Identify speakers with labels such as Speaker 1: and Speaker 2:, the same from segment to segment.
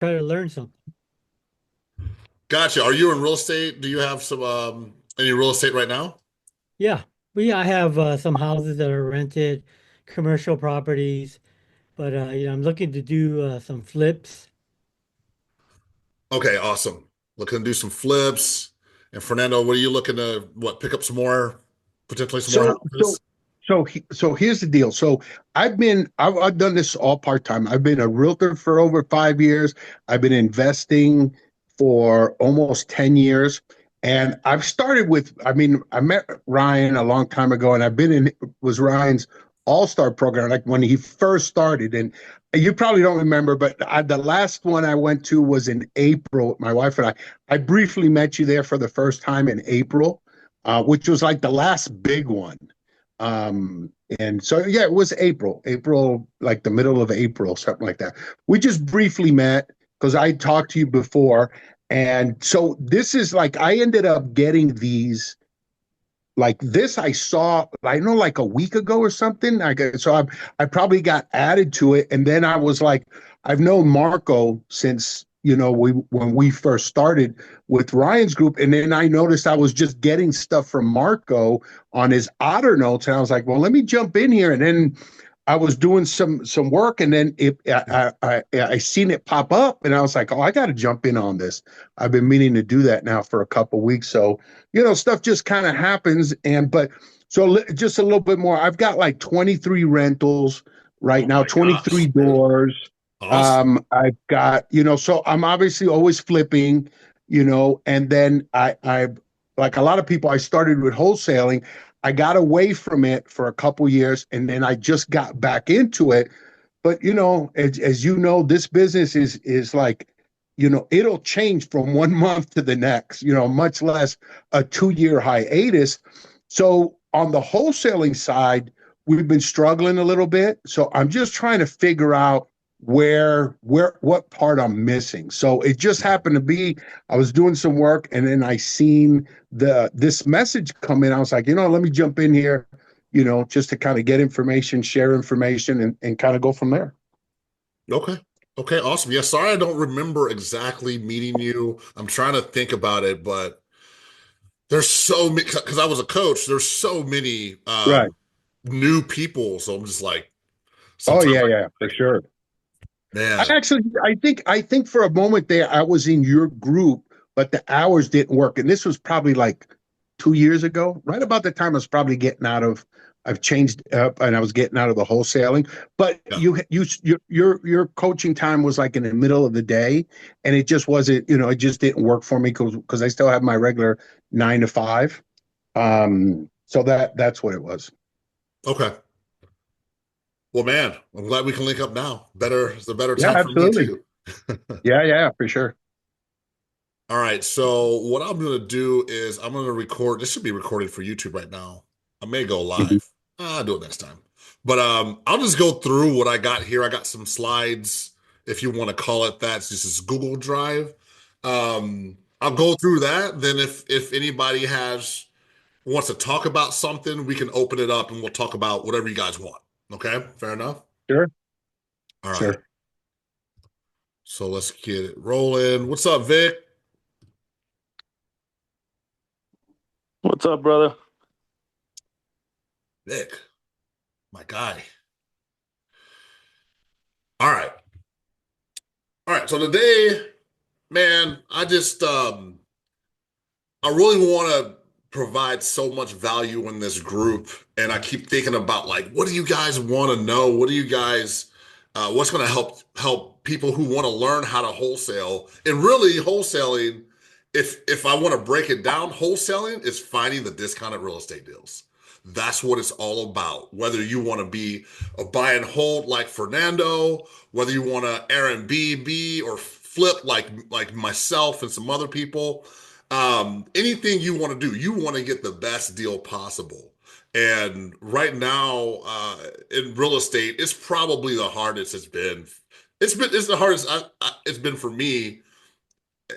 Speaker 1: try to learn something.
Speaker 2: Gotcha. Are you in real estate? Do you have some any real estate right now?
Speaker 1: Yeah, I have some houses that are rented, commercial properties, but I'm looking to do some flips.
Speaker 2: Okay, awesome. Looking to do some flips. And Fernando, what are you looking to pick up some more, potentially some more
Speaker 3: So, so,
Speaker 2: houses?
Speaker 3: so here's the deal. So I've done this all part time. I've been a realtor for over 5 years. I've been investing for almost 10 years. And I've started with, I mean, I met Ryan a long time ago and was Ryan's all-star program, like when he first started. And you probably don't remember, but the last one I went to was in April. My wife and I briefly met you there for the first time in April, which was like the last big one. And so, yeah, it was April, like the middle of April, something like that. We just briefly met because I talked to you before. And so this is like, I ended up getting these like this. I saw, I know, like a week ago or something. I probably got added to it. And then I was like, I've known Marco since, when we first started with Ryan's group. And then I noticed I was just getting stuff from Marco on his Otter notes. And I was like, well, let me jump in here. And then I was doing some work, and then I seen it pop up, and I was like, oh, I got to jump in on this. I've been meaning to do that now for a couple weeks. So stuff just kind of happens. Just a little bit more. I've got like 23 rentals right
Speaker 2: Oh
Speaker 3: now,
Speaker 2: my
Speaker 3: 23
Speaker 2: gosh.
Speaker 3: doors.
Speaker 2: Awesome.
Speaker 3: I've got, so I'm obviously always flipping, and then I like a lot of people, I started with wholesaling. I got away from it for a couple years and then I just got back into it. But as you know, this business is like, it'll change from one month to the next, much less a 2 year hiatus. So on the wholesaling side, we've been struggling a little bit. So I'm just trying to figure out what part I'm missing. So it just happened to be I was doing some work and then I seen this message come in. I was like, let me jump in here, just to kind of get information, share information, and kind of go from there.
Speaker 2: Okay. Okay, awesome. Yeah, sorry I don't remember exactly meeting you. I'm trying to think about it, but there's so many because I was a coach, there's so many
Speaker 3: Right.
Speaker 2: new people. So I'm just like
Speaker 3: Oh
Speaker 2: sometimes
Speaker 3: yeah, yeah, for sure.
Speaker 2: man,
Speaker 3: I think for a moment there, I was in your group, but the hours didn't work. And this was probably like 2 years ago, right about the time I was probably I've changed up and I was getting out of the wholesaling. But
Speaker 2: yeah.
Speaker 3: your coaching time was like in the middle of the day, and it just wasn't, it just didn't work for me because I still have my regular 9 to 5. So that's what it was.
Speaker 2: Okay. Well, man, I'm glad we can link up now. It's a better
Speaker 3: Yeah,
Speaker 2: time for me
Speaker 3: absolutely.
Speaker 2: too.
Speaker 3: Yeah, yeah, for sure.
Speaker 2: All right, so what I'm gonna do is I'm gonna record. This should be recorded for YouTube right now. I may go
Speaker 3: Mhm.
Speaker 2: live. I'll do it next time. But I'll just go through what I got here. I got some slides, if you want to call it that. This is Google Drive. I'll go through that. Then if anybody has wants to talk about something, we can open it up and we'll talk about whatever you guys want. Okay, fair enough.
Speaker 3: Sure,
Speaker 2: All right.
Speaker 3: sure.
Speaker 2: So let's get it rolling. What's up, Vic?
Speaker 4: What's up, brother?
Speaker 2: Vic, my guy. All right. All right. So today, man, I really want to provide so much value in this group. And I keep thinking about like, what do you guys want to know? What do you guys what's going to help people who want to learn how to wholesale? And really wholesaling, if I want to break it down, wholesaling is finding the discounted real estate deals. That's what it's all about. Whether you want to be a buy and hold like Fernando, whether you want to Airbnb or flip like myself and some other people, anything you want to do, you want to get the best deal possible. And right now, in real estate, it's probably the hardest it's been. It's the hardest it's been for me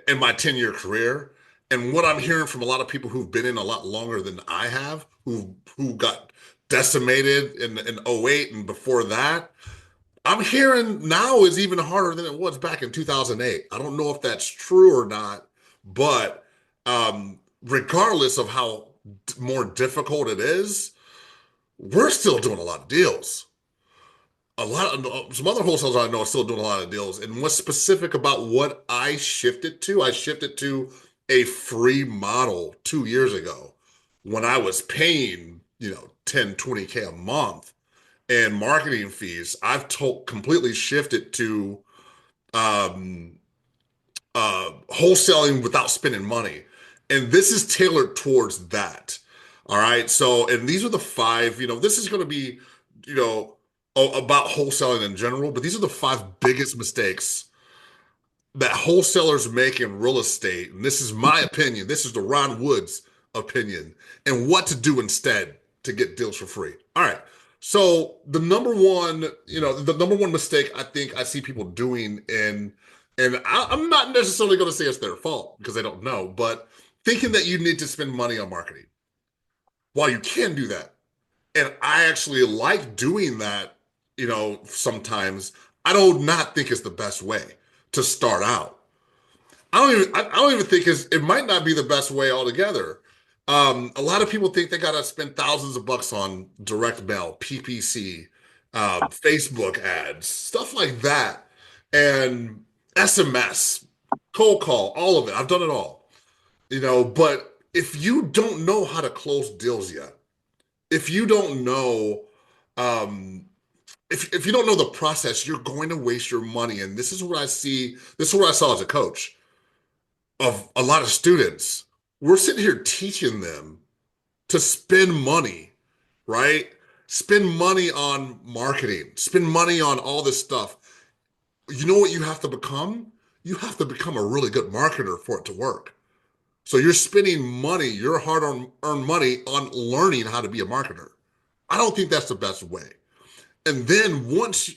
Speaker 2: in my 10-year career. And what I'm hearing from a lot of people who've been in a lot longer than I have, who got decimated in '08 and before that, I'm hearing now is even harder than it was back in 2008. I don't know if that's true or not, but regardless of how more difficult it is, we're still doing a lot of deals. A lot of some other wholesalers I know are still doing a lot of deals. And what's specific about what I shifted to a free model 2 years ago when I was paying, 10, 20K a month and marketing fees. I've completely shifted to um, wholesaling without spending money. And this is tailored towards that. All right. So, and these are the five, this is going to be, about wholesaling in general, but these are the five biggest mistakes that wholesalers make in real estate. And this is my opinion. This is the Ron Woods opinion, and what to do instead to get deals for free. All right. So the number one mistake I think I see people doing, I'm not necessarily going to say it's their fault because they don't know, but thinking that you need to spend money on marketing. While you can do that, and I actually like doing that, sometimes I do not think it's the best way to start out. I don't even think it might not be the best way altogether. A lot of people think they gotta spend thousands of bucks on direct mail, PPC, Facebook ads, stuff like that, and SMS, cold call, all of it. I've done it all, but if you don't know how to close deals yet, if you don't know, um, if you don't know the process, you're going to waste your money. And this is what I see. This is what I saw as a coach of a lot of students. We're sitting here teaching them to spend money, right? Spend money on marketing, spend money on all this stuff. You know what you have to become? You have to become a really good marketer for it to work. So you're spending money, your hard-earned money on learning how to be a marketer. I don't think that's the best way. And then once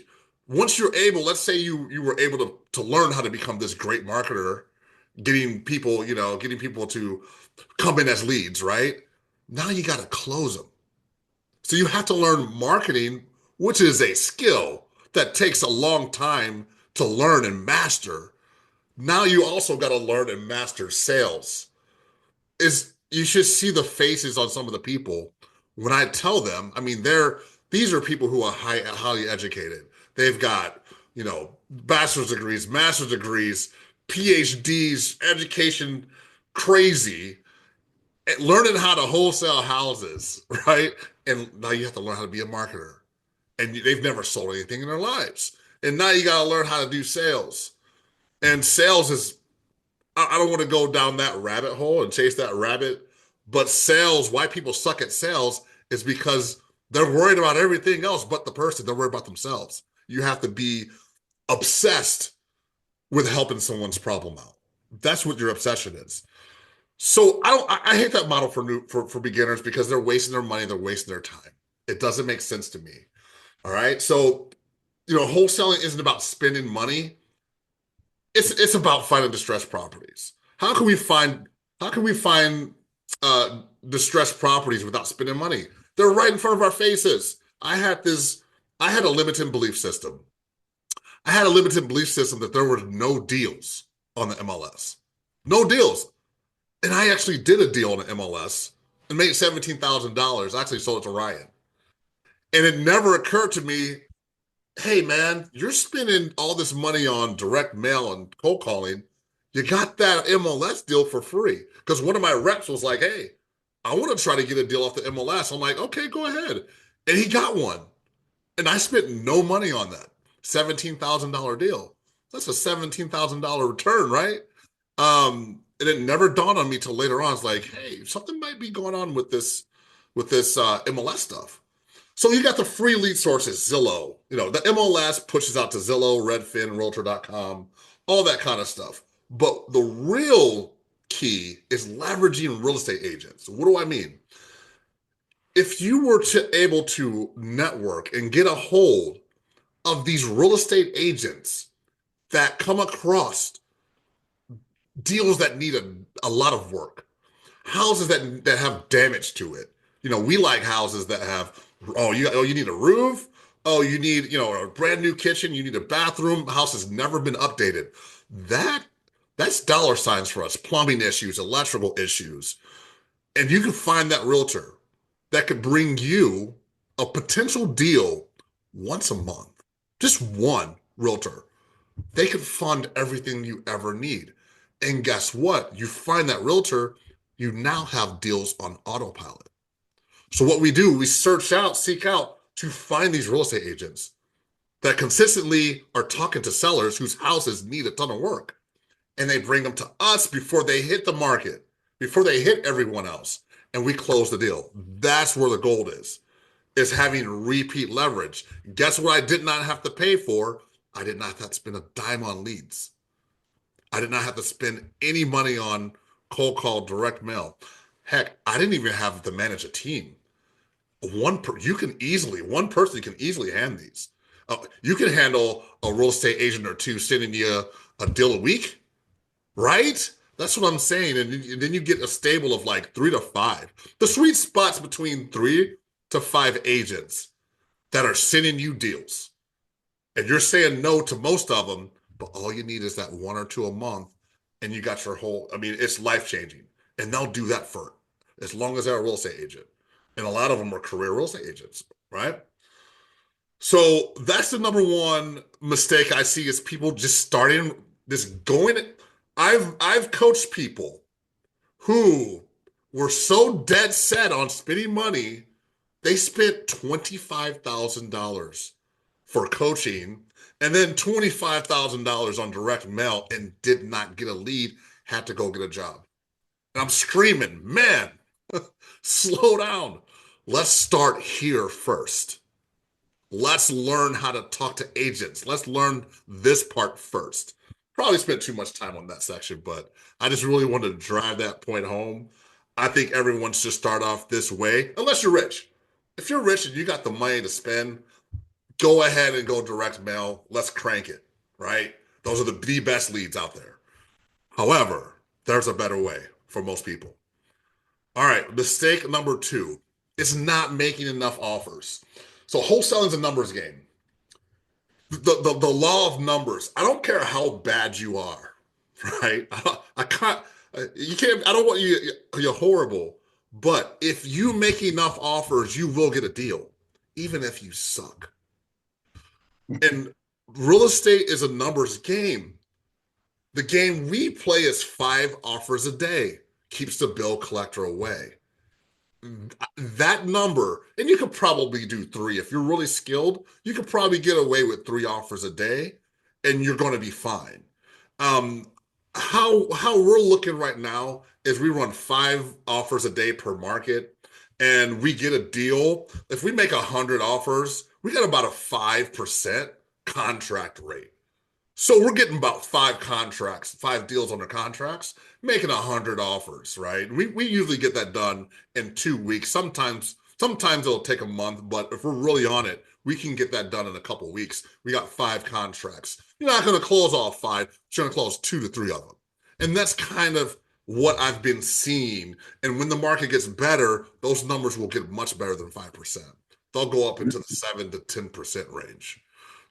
Speaker 2: you're able, let's say you were able to learn how to become this great marketer, getting people to come in as leads, right? Now you got to close them. So you have to learn marketing, which is a skill that takes a long time to learn and master. Now you also got to learn and master sales. Is You should see the faces on some of the people when I tell them. I mean, these are people who are highly educated. They've got, bachelor's degrees, master's degrees, PhDs, education, crazy, learning how to wholesale houses, right? And now you have to learn how to be a marketer. And they've never sold anything in their lives. And now you got to learn how to do sales. And sales is, I don't want to go down that rabbit hole and chase that rabbit, but sales, why people suck at sales is because they're worried about everything else but the person. They're worried about themselves. You have to be obsessed with helping someone's problem out. That's what your obsession is. So I hate that model for beginners because they're wasting their money, they're wasting their time. It doesn't make sense to me. All right. So, wholesaling isn't about spending money. It's about finding distressed properties. How can we find distressed properties without spending money? They're right in front of our faces. I had a limiting belief system. I had a limited belief system that there were no deals on the MLS. No deals. And I actually did a deal on the MLS and made $17,000. I actually sold it to Ryan. And it never occurred to me, hey man, you're spending all this money on direct mail and cold calling. You got that MLS deal for free. Because one of my reps was like, hey, I want to try to get a deal off the MLS. I'm like, okay, go ahead. And he got one. And I spent no money on that $17,000 deal. That's a $17,000 return, right? And it never dawned on me till later on. It's like, hey, something might be going on with this MLS stuff. So you got the free lead sources, Zillow. The MLS pushes out to Zillow, Redfin, Realtor.com, all that kind of stuff. But the real key is leveraging real estate agents. What do I mean? If you were able to network and get a hold of these real estate agents that come across deals that need a lot of work, houses that have damage to it. We like houses that have, you need a roof. Oh, you need, a brand new kitchen, you need a bathroom, house has never been updated. That that's dollar signs for us. Plumbing issues, electrical issues. And you can find that realtor that could bring you a potential deal once a month. Just one realtor. They could fund everything you ever need. And guess what? You find that realtor, you now have deals on autopilot. So what we do, we seek out to find these real estate agents that consistently are talking to sellers whose houses need a ton of work. And they bring them to us before they hit the market, before they hit everyone else. And we close the deal. That's where the gold is having repeat leverage. Guess what I did not have to pay for? I did not have to spend a dime on leads. I did not have to spend any money on cold call, direct mail. Heck, I didn't even have to manage a team. One person can easily hand these. You can handle a real estate agent or two sending you a deal a week, right? That's what I'm saying. And then you get a stable of like 3 to 5. The sweet spot's between 3 to 5 agents that are sending you deals. And you're saying no to most of them, but all you need is that one or two a month, and you got your whole, I mean, it's life changing. And they'll do that for as long as they're a real estate agent. And a lot of them are career real estate agents, right? So that's the number one mistake I see is people just starting this going. I've coached people who were so dead set on spending money, they spent $25,000 for coaching and then $25,000 on direct mail and did not get a lead, had to go get a job. And I'm screaming, man, slow down. Let's start here first. Let's learn how to talk to agents. Let's learn this part first. Probably spent too much time on that section, but I just really wanted to drive that point home. I think everyone should start off this way, unless you're rich. If you're rich and you got the money to spend, go ahead and go direct mail. Let's crank it, right? Those are the best leads out there. However, there's a better way for most people. All right, mistake number 2 is not making enough offers. So wholesaling is a numbers game. The law of numbers. I don't care how bad you are, right? I can't. You can't. I don't want you. You're horrible. But if you make enough offers, you will get a deal, even if you suck. And real estate is a numbers game. The game we play is 5 offers a day, keeps the bill collector away. That number, and you could probably do 3. If you're really skilled, you could probably get away with 3 offers a day and you're going to be fine. Um, how we're looking right now is we run 5 offers a day per market and we get a deal. If we make 100 offers, we got about a 5% contract rate. So we're getting about 5 deals under contracts, making 100 offers, right? We usually get that done in 2 weeks. Sometimes it'll take a month, but if we're really on it, we can get that done in a couple of weeks. We got 5 contracts. You're not going to close all 5. You're going to close 2 to 3 of them. And that's kind of what I've been seeing. And when the market gets better, those numbers will get much better than 5%. They'll go up into the 7 to 10% range.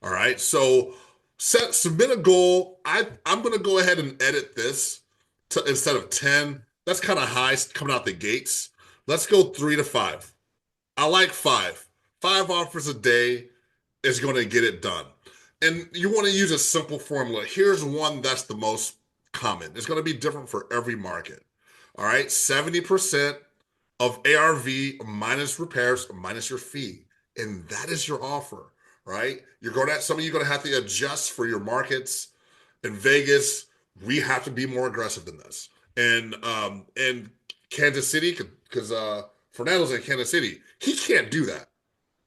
Speaker 2: All right. So submit a goal. I'm going to go ahead and edit this to instead of 10. That's kind of high coming out the gates. Let's go 3 to 5. I like 5. 5 offers a day is going to get it done. And you want to use a simple formula. Here's one that's the most common. It's going to be different for every market. All right. 70% of ARV minus repairs minus your fee. And that is your offer. Right? Some of you are going to have to adjust for your markets. In Vegas, we have to be more aggressive than this. And Kansas City, because Fernando's in Kansas City, he can't do that.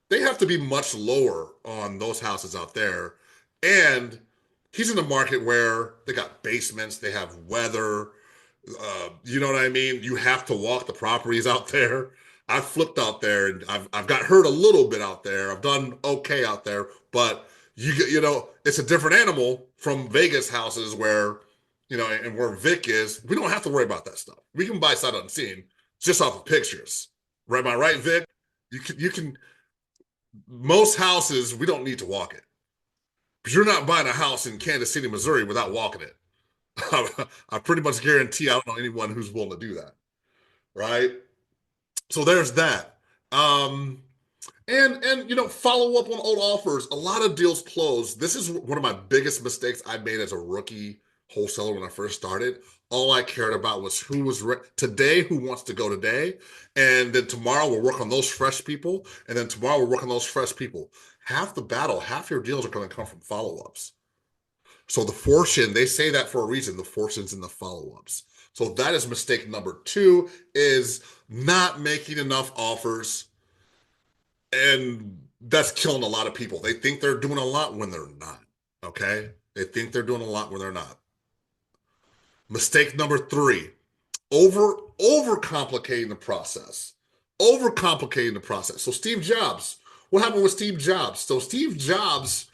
Speaker 2: They have to be much lower on those houses out there. And he's in a market where they got basements, they have weather. You know what I mean? You have to walk the properties out there. I've flipped out there and I've got hurt a little bit out there. I've done okay out there, but it's a different animal from Vegas houses where, and where Vic is. We don't have to worry about that stuff. We can buy sight unseen just off of pictures. Right? Am I right, Vic? You can. most houses, we don't need to walk it. But you're not buying a house in Kansas City, Missouri without walking it. I pretty much guarantee I don't know anyone who's willing to do that, right? So there's that. Um, and follow up on old offers. A lot of deals close. This is one of my biggest mistakes I made as a rookie wholesaler when I first started. All I cared about was who was today, who wants to go today, and then tomorrow we'll work on those fresh people, and then tomorrow we'll work on those fresh people. Half the battle, half your deals are going to come from follow-ups. So the fortune, they say that for a reason. The fortune's in the follow-ups. So that is mistake number two, is not making enough offers, and that's killing a lot of people. They think they're doing a lot when they're not. Okay? They think they're doing a lot when they're not. Mistake number three, overcomplicating the process. Overcomplicating the process. So Steve Jobs, what happened with Steve Jobs? So Steve Jobs,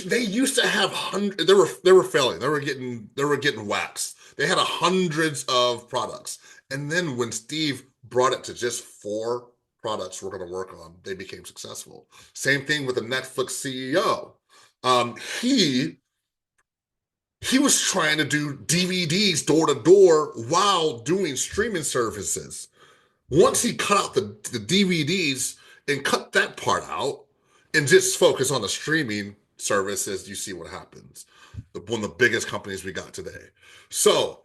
Speaker 2: they used to have hundreds. They were failing. They were getting waxed. They had hundreds of products, and then when Steve brought it to just four products we're going to work on, they became successful. Same thing with the Netflix CEO. He was trying to do DVDs door to door while doing streaming services. Once he cut out the DVDs and cut that part out and just focus on the streaming services, you see what happens. One of the biggest companies we got today. So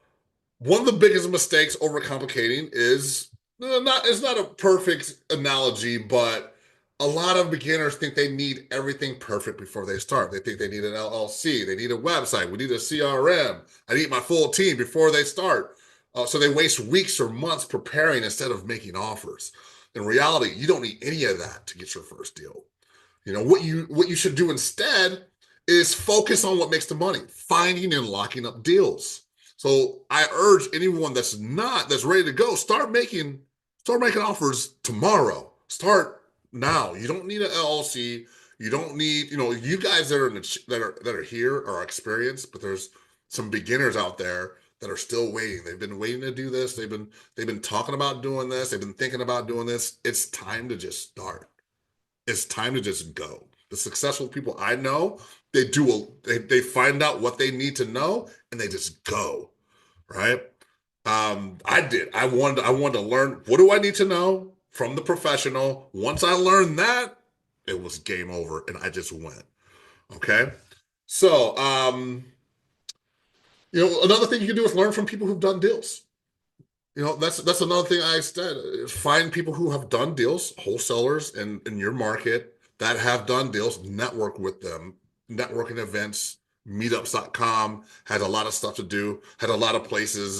Speaker 2: one of the biggest mistakes overcomplicating is it's not a perfect analogy, but a lot of beginners think they need everything perfect before they start. They think they need an LLC, they need a website, we need a CRM, I need my full team before they start. So they waste weeks or months preparing instead of making offers. In reality, you don't need any of that to get your first deal. What you should do instead is focus on what makes the money, finding and locking up deals. So I urge anyone that's ready to go, start making offers tomorrow. Start now. You don't need an LLC. You don't need, you guys that are here are experienced, but there's some beginners out there that are still waiting. They've been waiting to do this. They've been talking about doing this. They've been thinking about doing this. It's time to just start. It's time to just go. The successful people I know, they find out what they need to know and they just go, right? I did. I wanted to learn, what do I need to know from the professional. Once I learned that, it was game over and I just went. Okay. So, another thing you can do is learn from people who've done deals. That's another thing I said. Find people who have done deals, wholesalers in your market that have done deals, network with them. Networking events, meetups.com had a lot of stuff to do, had a lot of places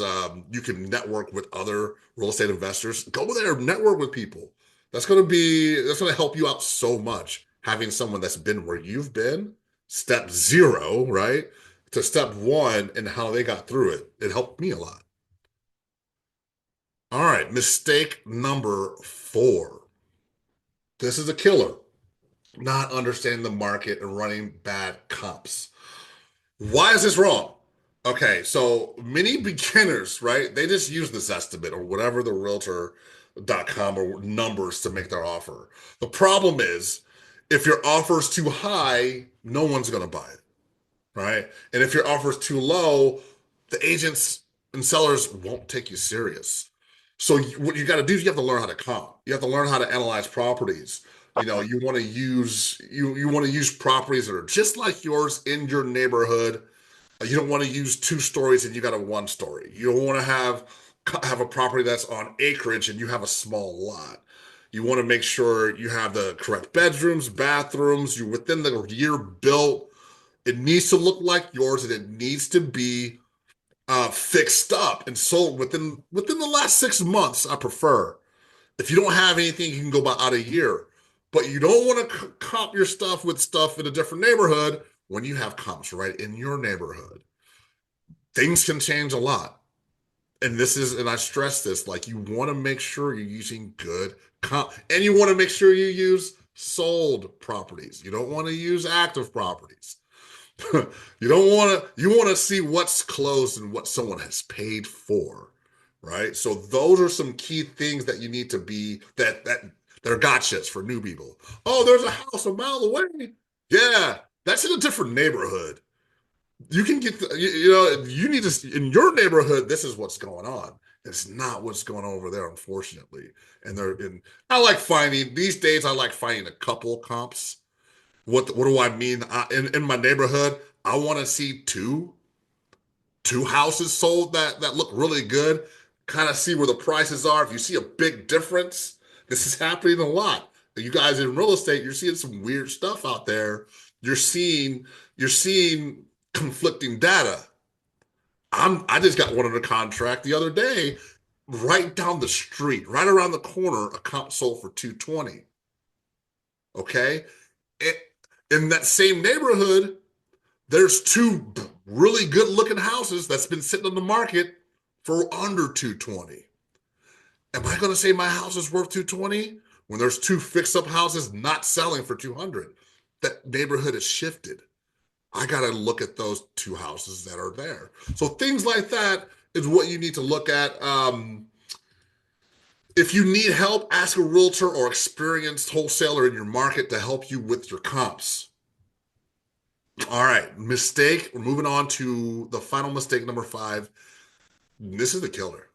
Speaker 2: you can network with other real estate investors. Go there, network with people. That's gonna help you out so much. Having someone that's been where you've been, step zero, right? To step one and how they got through it. It helped me a lot. All right, mistake number four. This is a killer. Not understanding the market and running bad comps. Why is this wrong? Okay, so many beginners, right? They just use this estimate or whatever the realtor.com or numbers to make their offer. The problem is if your offer is too high, no one's going to buy it, right? And if your offer is too low, the agents and sellers won't take you serious. So what you got to do is you have to learn how to comp. You have to learn how to analyze properties. You want to use properties that are just like yours in your neighborhood. You don't want to use two stories and you got a one story. You don't want to have a property that's on acreage and you have a small lot. You want to make sure you have the correct bedrooms, bathrooms, you're within the year built. It needs to look like yours and it needs to be fixed up and sold within the last 6 months. I prefer. If you don't have anything, you can go about a year. But you don't want to comp your stuff with stuff in a different neighborhood when you have comps right in your neighborhood. Things can change a lot. And I stress this, like you want to make sure you're using good comp, and you want to make sure you use sold properties. You don't want to use active properties. You want to see what's closed and what someone has paid for, right? So those are some key things that you need to be that They're gotchas for new people. Oh, there's a house a mile away. Yeah, that's in a different neighborhood. You can get you need to in your neighborhood. This is what's going on. It's not what's going on over there, unfortunately. And they're in. I like finding these days. I like finding a couple comps. What do I mean? In my neighborhood, I want to see two houses sold that look really good. Kind of see where the prices are. If you see a big difference, this is happening a lot. You guys in real estate, you're seeing some weird stuff out there. You're seeing you're seeing conflicting data. I just got one under contract the other day, right down the street, right around the corner, a comp sold for 220. Okay. It, in that same neighborhood, there's two really good looking houses that's been sitting on the market for under 220. Am I going to say my house is worth 220 when there's two fix up houses not selling for 200? That neighborhood has shifted. I got to look at those two houses that are there. So things like that is what you need to look at. If you need help, ask a realtor or experienced wholesaler in your market to help you with your comps. All right, mistake. We're moving on to the final mistake, number 5. This is the killer.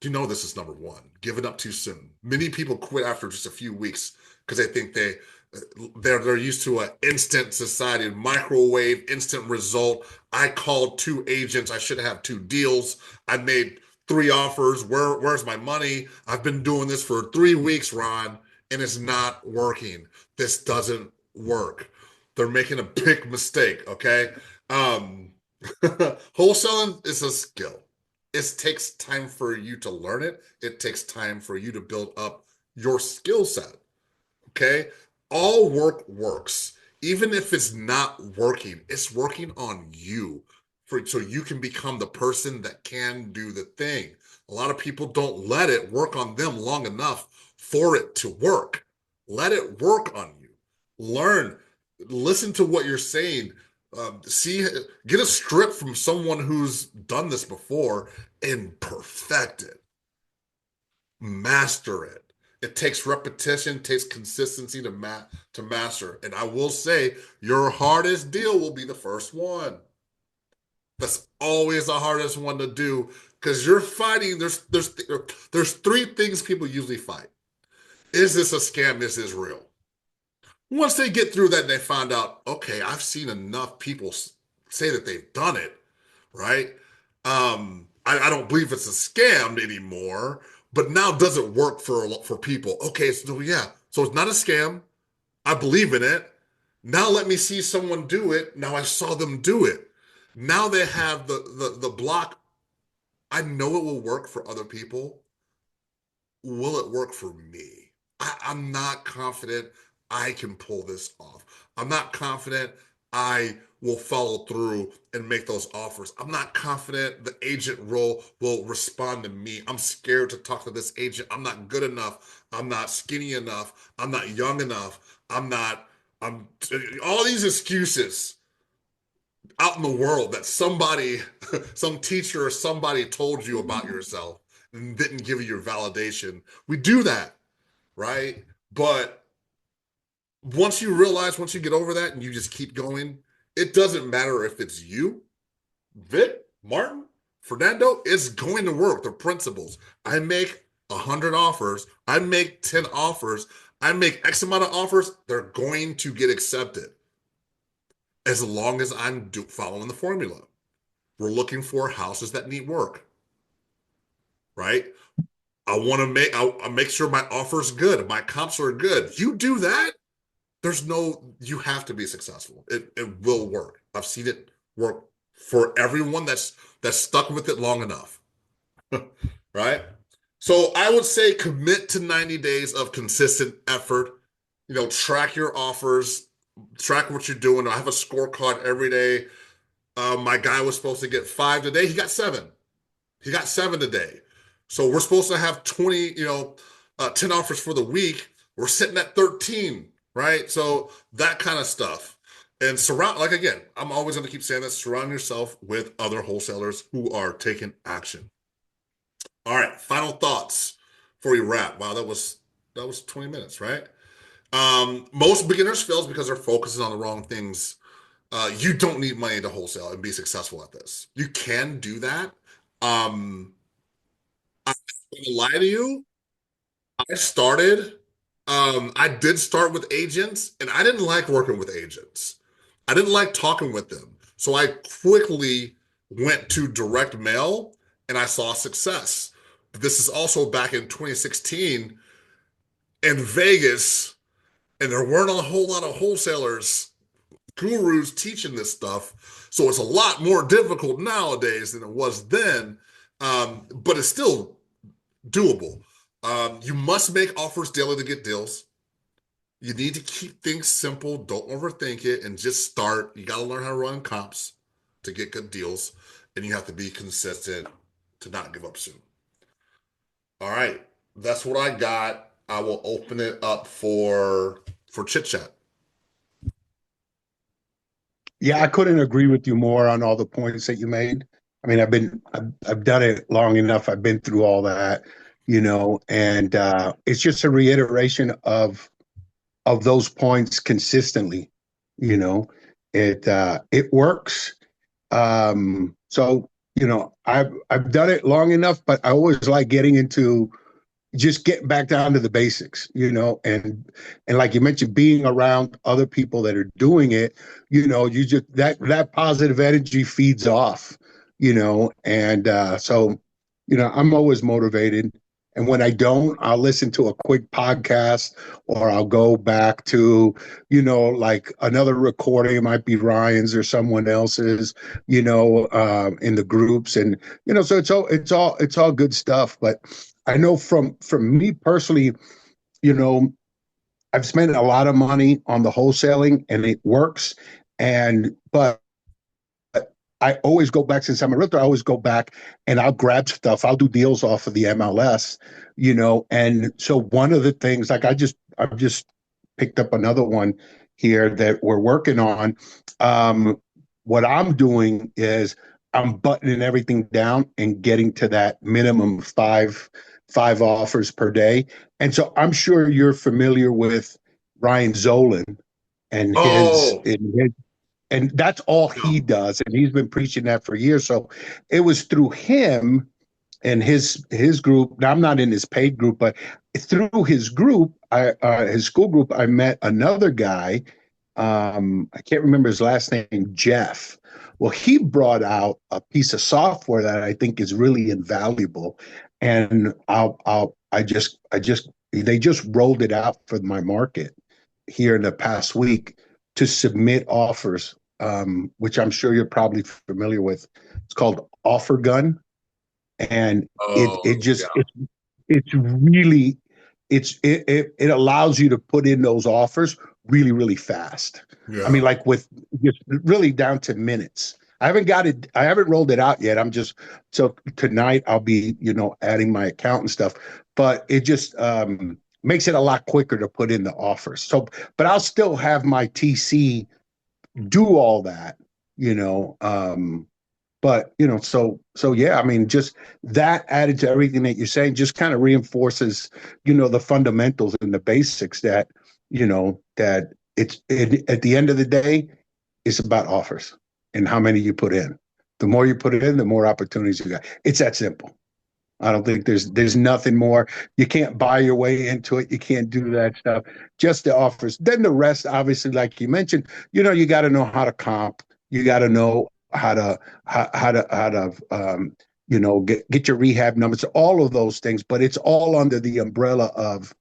Speaker 2: You know this is number 1. Giving up too soon. Many people quit after just a few weeks because they think they're used to an instant society, microwave, instant result. I called 2 agents. I should have 2 deals. I made 3 offers. Where's my money? I've been doing this for 3 weeks, Ron, and it's not working. This doesn't work. They're making a big mistake, okay? Um, Wholesaling is a skill. It takes time for you to learn it. It takes time for you to build up your skill set. Okay? All work works. Even if it's not working, it's working on you so you can become the person that can do the thing. A lot of people don't let it work on them long enough for it to work. Let it work on you. Learn, listen to what you're saying. Get a script from someone who's done this before and perfect it. Master it. It takes repetition, takes consistency to master. And I will say, your hardest deal will be the first one. That's always the hardest one to do because you're fighting. There's 3 things people usually fight. Is this a scam? Is this real? Once they get through that and they find out, okay, I've seen enough people say that they've done it, right? I don't believe it's a scam anymore, but now does it work for people? Okay, so yeah, so it's not a scam. I believe in it. Now let me see someone do it. Now I saw them do it. Now they have the block. I know it will work for other people. Will it work for me? I'm not confident I can pull this off. I'm not confident I will follow through and make those offers. I'm not confident the agent role will respond to me. I'm scared to talk to this agent. I'm not good enough. I'm not skinny enough. I'm not young enough. I'm all these excuses out in the world that somebody, some teacher or somebody told you about yourself and didn't give you your validation. We do that, right? But once you get over that and you just keep going, it doesn't matter if it's you, Vic, Martin, Fernando, it's going to work. The principles. I make 100 offers. I make 10 offers. I make X amount of offers. They're going to get accepted as long as I'm following the formula. We're looking for houses that need work, right? I make sure my offer's good, my comps are good. You do that, you have to be successful. It will work. I've seen it work for everyone that's stuck with it long enough. Right? So I would say commit to 90 days of consistent effort. Track your offers, track what you're doing. I have a scorecard every day. My guy was supposed to get 5 today. He got 7. He got 7 today. So we're supposed to have 20, 10 offers for the week. We're sitting at 13, right? So that kind of stuff. And again, I'm always going to keep saying this, surround yourself with other wholesalers who are taking action. All right, final thoughts before we wrap. Wow, that was That was 20 minutes, right? Most beginners fails because they're focusing on the wrong things. You don't need money to wholesale and be successful at this. You can do that. I'm not gonna lie to you. I started, I did start with agents, and I didn't like working with agents. I didn't like talking with them. So I quickly went to direct mail and I saw success. This is also back in 2016 in Vegas, and there weren't a whole lot of wholesalers, gurus teaching this stuff. So it's a lot more difficult nowadays than it was then, but it's still doable. You must make offers daily to get deals. You need to keep things simple. Don't overthink it and just start. You got to learn how to run comps to get good deals, and you have to be consistent to not give up soon. All right, that's what I got. I will open it up for chit chat.
Speaker 3: Yeah, I couldn't agree with you more on all the points that you made. I mean, I've done it long enough. I've been through all that, and it's just a reiteration of those points consistently. You know, it works. So I've done it long enough, but I always like getting into just getting back down to the basics, and like you mentioned, being around other people that are doing it, you just that positive energy feeds off, and so I'm always motivated. And when I don't, I'll listen to a quick podcast, or I'll go back to, like another recording. It might be Ryan's or someone else's, in the groups, and so it's all good stuff. But I know from me personally, you know, I've spent a lot of money on the wholesaling and it works. But I always go back, since I'm a realtor, I always go back and I'll grab stuff. I'll do deals off of the MLS, and so one of the things, like I've just picked up another one here that we're working on. Um, what I'm doing is I'm buttoning everything down and getting to that minimum five offers per day. And so I'm sure you're familiar with Ryan Zolan and his
Speaker 2: Oh,
Speaker 3: and his and that's all
Speaker 2: yeah.
Speaker 3: he does, and he's been preaching that for years. So it was through him and his group. Now I'm not in his paid group, but through his group, his school group, I met another guy. I can't remember his last name, Jeff. Well, he brought out a piece of software that I think is really invaluable, and they just rolled it out for my market here in the past week to submit offers, which I'm sure you're probably familiar with. It's called Offer Gun, and it
Speaker 2: Oh,
Speaker 3: it just
Speaker 2: yeah.
Speaker 3: it's really it allows you to put in those offers really really fast. I mean,
Speaker 2: Yeah.
Speaker 3: like with just really down to minutes. I haven't rolled it out yet. I'm just so tonight I'll be adding my account and stuff, but it just makes it a lot quicker to put in the offers. So, but I'll still have my TC do all that, you know. But so yeah, I mean, just that added to everything that you're saying just kind of reinforces, the fundamentals and the basics that at the end of the day, it's about offers and how many you put in. The more you put it in, the more opportunities you got. It's that simple. I don't think there's nothing more. You can't buy your way into it. You can't do that stuff. Just the offers. Then the rest, obviously, like you mentioned, you got to know how to comp. You got to know how to get your rehab numbers. All of those things, but it's all under the umbrella of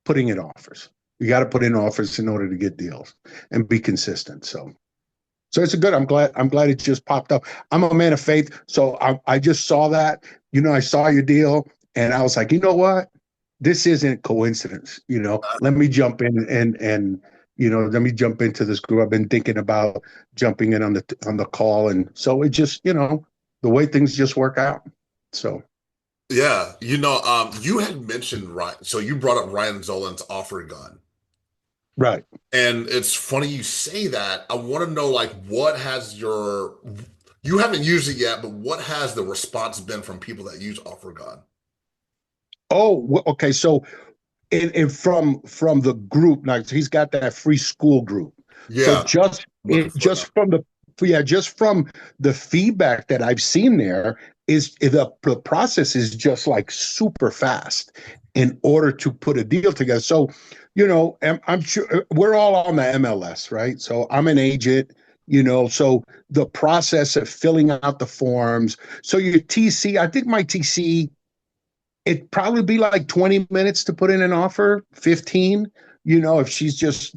Speaker 3: putting in offers. You got to put in offers in order to get deals and be consistent. So it's a good. I'm glad it just popped up. I'm a man of faith, so I just saw that. I saw your deal, and I was like, you know what? This isn't coincidence. Let me jump in and let me jump into this group. I've been thinking about jumping in on the call, and so it just the way things just work out. So
Speaker 2: Yeah. You had mentioned Ryan, so you brought up Ryan Zolan's offer gun.
Speaker 3: right.
Speaker 2: And it's funny you say that. I want to know, like, you haven't used it yet, but what has the response been from people that use offer gun?
Speaker 3: Oh, okay. So and from the group, now he's got that free school group. So
Speaker 2: Yeah, I'm looking for it now.
Speaker 3: just from the yeah, just from the feedback that I've seen there is the process is just like super fast in order to put a deal together. So, I'm sure we're all on the MLS, right? So I'm an agent, so the process of filling out the forms. So your TC, I think my TC it'd probably be like 20 minutes to put in an offer, 15, if she's just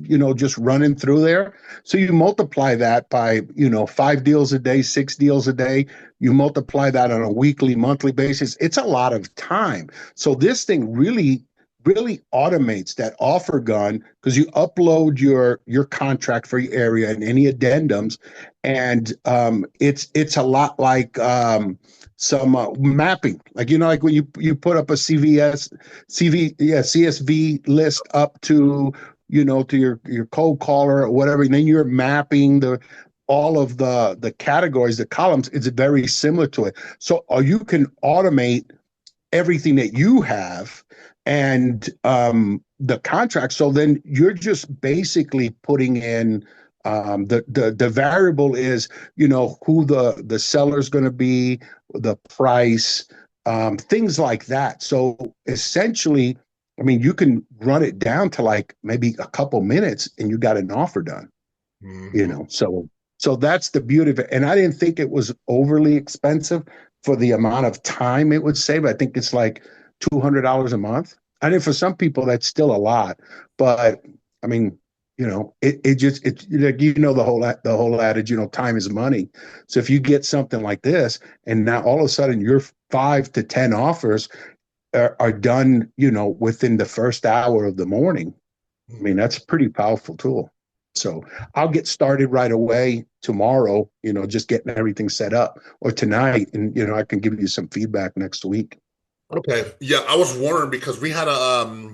Speaker 3: running through there. So you multiply that by, 5 deals a day, 6 deals a day. You multiply that on a weekly, monthly basis. It's a lot of time. So this thing really, really automates that offer gun because you upload your contract for your area and any addendums. And it's a lot like some mapping, like like when you put up a CSV list up to to your cold caller or whatever, and then you're mapping the all of the categories, the columns. It's very similar to it. So you can automate everything that you have and the contract. So then you're just basically putting in the variable is who the seller's going to be, the price, things like that. So essentially, I mean, you can run it down to like maybe a couple minutes and you got an offer done.
Speaker 2: Mhm.
Speaker 3: So that's the beauty of it. And I didn't think it was overly expensive for the amount of time it would save. I think it's like $200 a month. I mean, for some people that's still a lot, but I mean, it just like the whole adage, time is money. So if you get something like this, and now all of a sudden your 5 to 10 offers are done, within the first hour of the morning. I mean, that's a pretty powerful tool. So I'll get started right away tomorrow, just getting everything set up, or tonight. And, I can give you some feedback next week.
Speaker 2: Okay. Yeah, I was wondering because we had a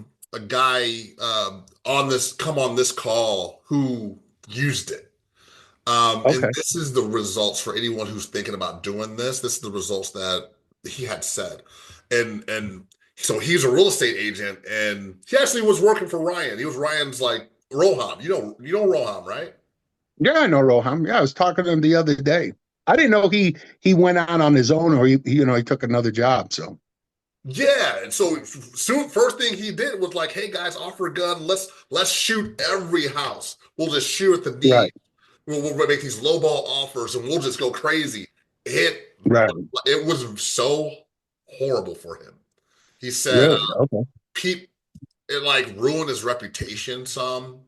Speaker 2: guy come on this call who used it. And
Speaker 3: Okay.
Speaker 2: this is the results for anyone who's thinking about doing this. This is the results that he had said. And so he's a real estate agent and he actually was working for Ryan. He was Ryan's like Roham. You know Roham, right?
Speaker 3: Yeah, I know Roham. Yeah, I was talking to him the other day. I didn't know he went out on his own, or he took another job. So
Speaker 2: Yeah, and so soon first thing he did was like, "Hey guys, offer a gun. Let's shoot every house. We'll just shoot at the
Speaker 3: right,
Speaker 2: need. We'll make these lowball offers and we'll just go crazy." It
Speaker 3: right,
Speaker 2: it was so horrible for him. He said,
Speaker 3: really, okay,
Speaker 2: "Pete, it like ruined his reputation some."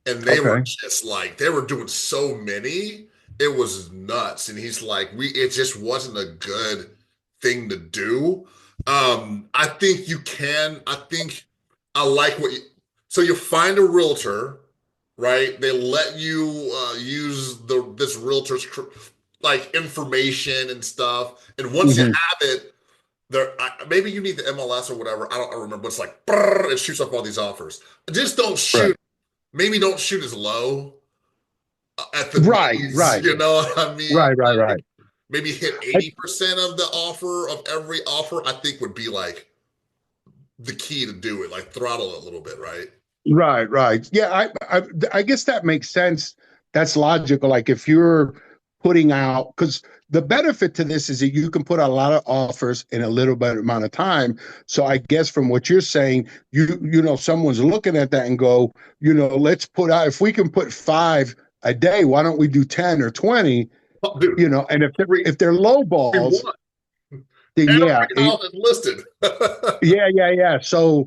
Speaker 2: And they were
Speaker 3: okay,
Speaker 2: just like they were doing so many, it was nuts. And he's like, it just wasn't a good thing to do. I think I like what you so you find a realtor, right? They let you use this realtor's like information and stuff. And once you
Speaker 3: hmm
Speaker 2: have it, maybe you need the MLS or whatever. I don't remember. But it's like brrr, it shoots up all these offers. Just don't
Speaker 3: right,
Speaker 2: shoot. Maybe don't shoot as low at the
Speaker 3: right,
Speaker 2: knees.
Speaker 3: right,
Speaker 2: You know what I mean?
Speaker 3: right, right, right.
Speaker 2: Maybe hit
Speaker 3: I,
Speaker 2: 80% of the offer of every offer, I think would be like the key to do it, like throttle it a little bit, right?
Speaker 3: Right, right. Yeah, I guess that makes sense. That's logical. Like if you're putting out, because the benefit to this is that you can put a lot of offers in a little bit amount of time. So I guess from what you're saying, someone's looking at that and go, let's put out if we can put 5 a day, why don't we do 10 or 20?
Speaker 2: Oh, dude,
Speaker 3: And if they're
Speaker 2: every,
Speaker 3: if they're low
Speaker 2: every
Speaker 3: balls,
Speaker 2: one,
Speaker 3: then
Speaker 2: every
Speaker 3: yeah,
Speaker 2: house is listed.
Speaker 3: yeah. So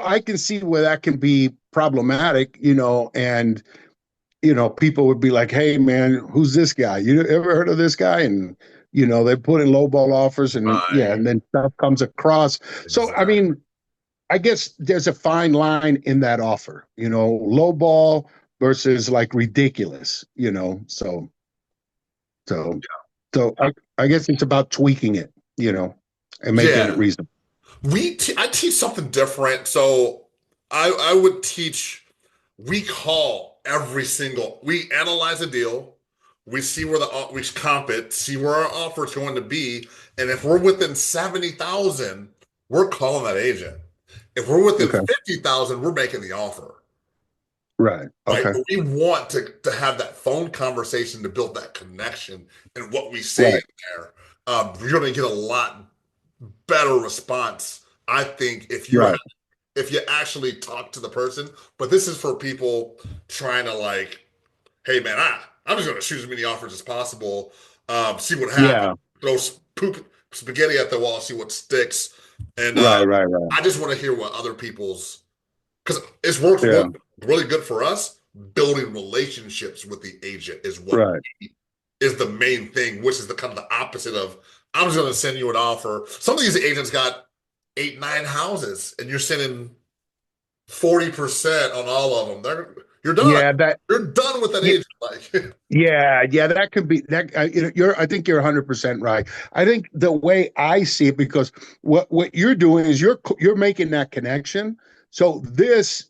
Speaker 3: I can see where that can be problematic, and people would be like, "Hey, man, who's this guy? You ever heard of this guy?" And they put in lowball offers, and yeah,
Speaker 2: Right.
Speaker 3: and then stuff comes across. So I
Speaker 2: Exactly.
Speaker 3: mean, I guess there's a fine line in that offer, lowball versus like ridiculous, so I guess it's about tweaking it, and making it
Speaker 2: Yeah.
Speaker 3: reasonable.
Speaker 2: I teach something different. So I would teach, we call we analyze a deal, we see we comp it, see where our offer is going to be, and if we're within 70,000, we're calling that agent. If we're within
Speaker 3: Okay.
Speaker 2: 50,000, we're making the offer.
Speaker 3: Right.
Speaker 2: Right.
Speaker 3: Okay.
Speaker 2: But we want to have that phone conversation to build that connection and what we say in
Speaker 3: Right.
Speaker 2: there. You're going to get a lot better response, I think,
Speaker 3: Right.
Speaker 2: if you actually talk to the person. But this is for people trying to like, hey man, I'm just going to shoot as many offers as possible, see what happens,
Speaker 3: Yeah.
Speaker 2: throw poop spaghetti at the wall, see what sticks, and
Speaker 3: Right. Right. Right.
Speaker 2: I just want to hear what other people's because it's worked
Speaker 3: Yeah.
Speaker 2: really good for us. Building relationships with the agent
Speaker 3: Right.
Speaker 2: is the main thing, which is the kind of the opposite of I'm just going to send you an offer. Some of these agents got 8, 9 houses, and you're sending 40% on all of them. You're done.
Speaker 3: Yeah. That.
Speaker 2: You're done with that
Speaker 3: Yeah.
Speaker 2: agent. Like,
Speaker 3: Yeah, yeah, that could be that. You're. I think you're 100% right. I think the way I see it, because what you're doing is you're making that connection. So this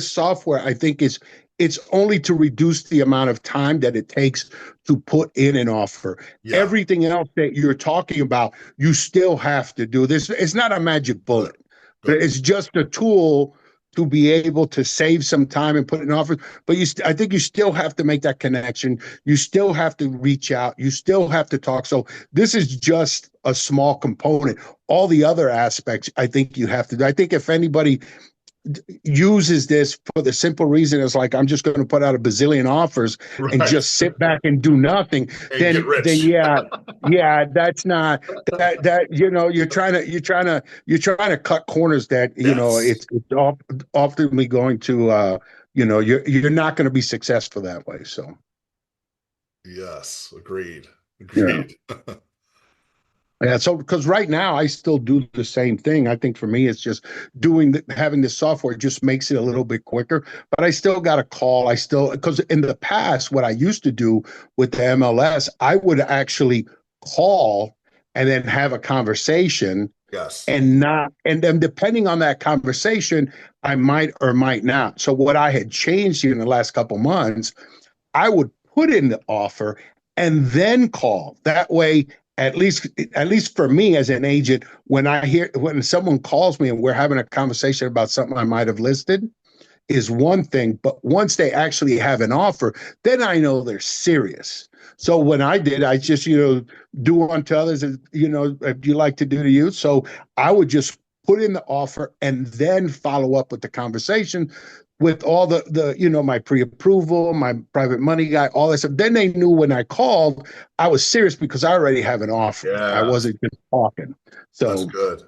Speaker 3: software, I think, is it's only to reduce the amount of time that it takes to put in an offer.
Speaker 2: yeah,
Speaker 3: Everything else that you're talking about, you still have to do this. It's not a magic
Speaker 2: good,
Speaker 3: bullet, but
Speaker 2: good.
Speaker 3: it's just a tool to be able to save some time and put an offer. But I think you still have to make that connection. You still have to reach out. You still have to talk. So this is just a small component. All the other aspects, I think you have to do. I think if anybody uses this for the simple reason is like I'm just going to put out a bazillion offers and
Speaker 2: Right.
Speaker 3: just sit back and do nothing,
Speaker 2: And get
Speaker 3: then
Speaker 2: rich.
Speaker 3: yeah, that's not that you're trying to cut corners that
Speaker 2: Yes.
Speaker 3: it's ultimately going to you're not going to be successful that way. So
Speaker 2: Yes. Agreed.
Speaker 3: yeah.
Speaker 2: Agreed.
Speaker 3: Yeah, so because right now I still do the same thing. I think for me it's just having the software just makes it a little bit quicker. But I still got a call. I still because in the past what I used to do with the MLS, I would actually call and then have a conversation
Speaker 2: Yes.
Speaker 3: and then depending on that conversation, I might or might not. So what I had changed in the last couple months, I would put in the offer and then call. That way, at least for me as an agent, when someone calls me and we're having a conversation about something I might have listed, is one thing, but once they actually have an offer, then I know they're serious. So when I just, do unto others as, if you like to do to you. So I would just put in the offer and then follow up with the conversation with all my pre-approval, my private money guy, all that stuff. Then they knew when I called, I was serious because I already have an offer. I
Speaker 2: Yes.
Speaker 3: wasn't just talking.
Speaker 2: That's
Speaker 3: So
Speaker 2: good.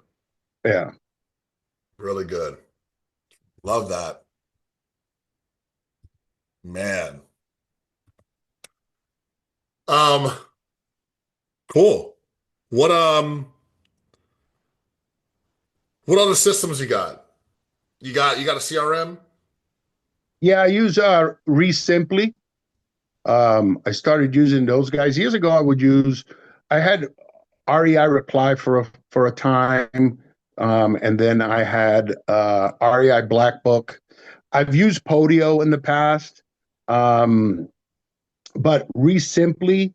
Speaker 3: yeah.
Speaker 2: Really good. Love that. Man. Um, cool. What what other systems you got? You got a CRM?
Speaker 3: Yeah, I use Resimply. I started using those guys years ago. I had REI Reply for a time, and then I had REI Black Book. I've used Podio in the past, but Resimply,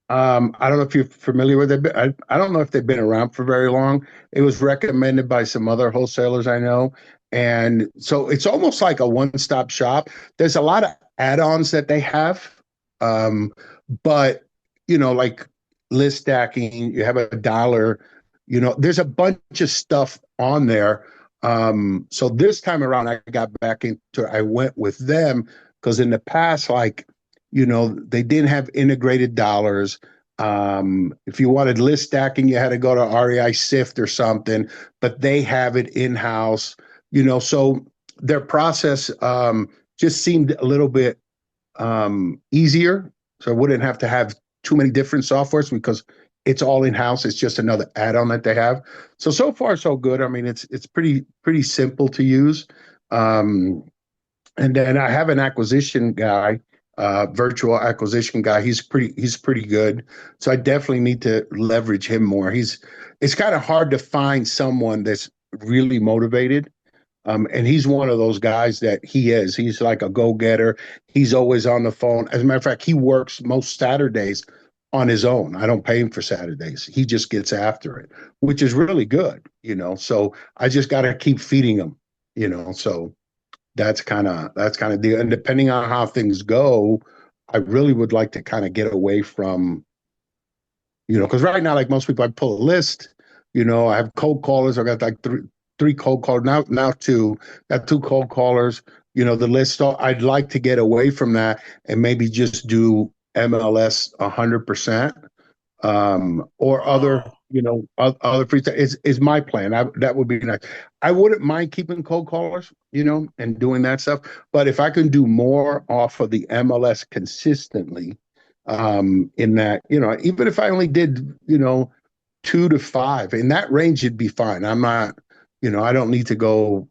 Speaker 3: I don't know if you're familiar with it. I don't know if they've been around for very long. It was recommended by some other wholesalers I know. And so it's almost like a one-stop shop. There's a lot of add-ons that they have. But like list stacking, you have a dollar, there's a bunch of stuff on there. So this time around I got back into I went with them because in the past, like they didn't have integrated dollars. If you wanted list stacking, you had to go to REI Sift or something, but they have it in-house, so their process just seemed a little bit easier. So I wouldn't have to have too many different softwares because it's all in-house. It's just another add-on that they have. So far so good. I mean, it's pretty simple to use. Um, and then I have an acquisition guy, virtual acquisition guy. He's pretty good. So I definitely need to leverage him more. It's kind of hard to find someone that's really motivated. And he's one of those guys that he is. He's like a go-getter. He's always on the phone. As a matter of fact, he works most Saturdays on his own. I don't pay him for Saturdays. He just gets after it, which is really good, So I just got to keep feeding him. So that's kind of deal. And depending on how things go, I really would like to kind of get away from, because right now, like most people, I pull a list. I have cold callers. I got like three cold callers now two. Got two cold callers. The list. So I'd like to get away from that and maybe just do MLS 100%, or other,
Speaker 2: Oh,
Speaker 3: other free is my plan. That would be nice. I wouldn't mind keeping cold callers, and doing that stuff. But if I can do more off of the MLS consistently, in that, even if I only did, 2 to 5 in that range, it'd be fine. I'm not, I don't need to go,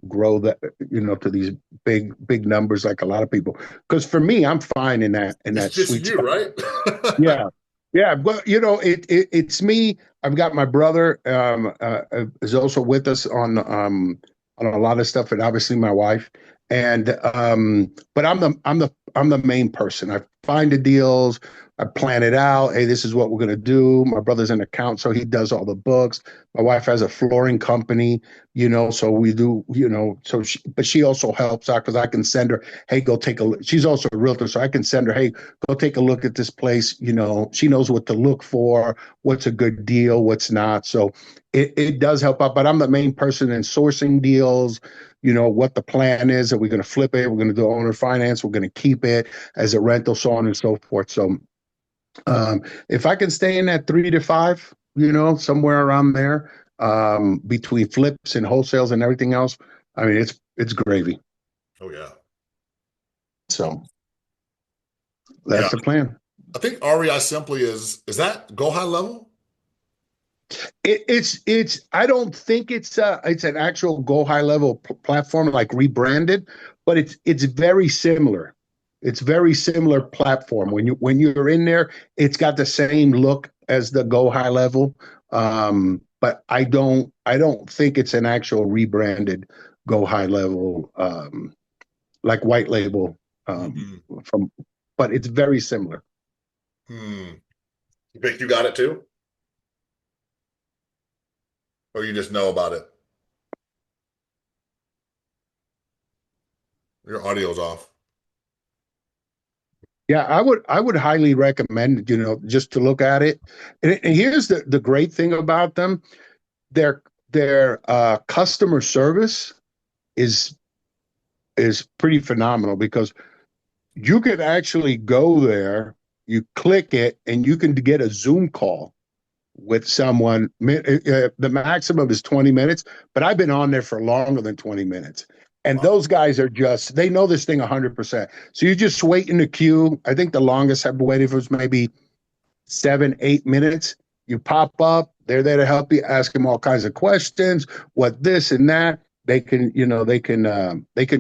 Speaker 3: grow that, to these big numbers like a lot of people. Because for me, I'm fine in
Speaker 2: it's
Speaker 3: that
Speaker 2: just
Speaker 3: sweet
Speaker 2: you,
Speaker 3: spot.
Speaker 2: right?
Speaker 3: Yeah. Yeah, well, it's me. I've got my brother, is also with us on a lot of stuff, and obviously my wife. And but I'm the main person. I find the deals, I plan it out. Hey, this is what we're gonna do. My brother's an accountant, so he does all the books. My wife has a flooring company, so we do, but she also helps out because I can send her, hey, go take a look. She's also a realtor, so I can send her, hey, go take a look at this place. She knows what to look for, what's a good deal, what's not. So it does help out, but I'm the main person in sourcing deals, what the plan is. Are we going to flip it? We're going to do owner finance. We're going to keep it as a rental, so on and so forth. So if I can stay in that 3 to 5, somewhere around there, between flips and wholesales and everything else, I mean, it's gravy.
Speaker 2: Oh yeah.
Speaker 3: So
Speaker 2: Yeah.
Speaker 3: that's the plan.
Speaker 2: I think REI simply is that go high level?
Speaker 3: It's I don't think it's an actual go high level platform like rebranded, but it's very similar. It's very similar platform. When you're in there, it's got the same look as the go high level. But I don't think it's an actual rebranded go high level, like white label,
Speaker 2: Hmm.
Speaker 3: from, but it's very similar.
Speaker 2: Hmm. You think you got it too? Or you just know about it? Your audio's off.
Speaker 3: Yeah, I would highly recommend, just to look at it. And here's the great thing about them. Their customer service is is pretty phenomenal because you could actually go there, you click it, and you can get a Zoom call with someone. The maximum is 20 minutes, but I've been on there for longer than 20 minutes. And
Speaker 2: Wow.
Speaker 3: those guys they know this thing 100%. So you just wait in the queue. I think the longest I've waited was maybe 7, 8 minutes. You pop up, they're there to help you, ask them all kinds of questions, what this and that. They can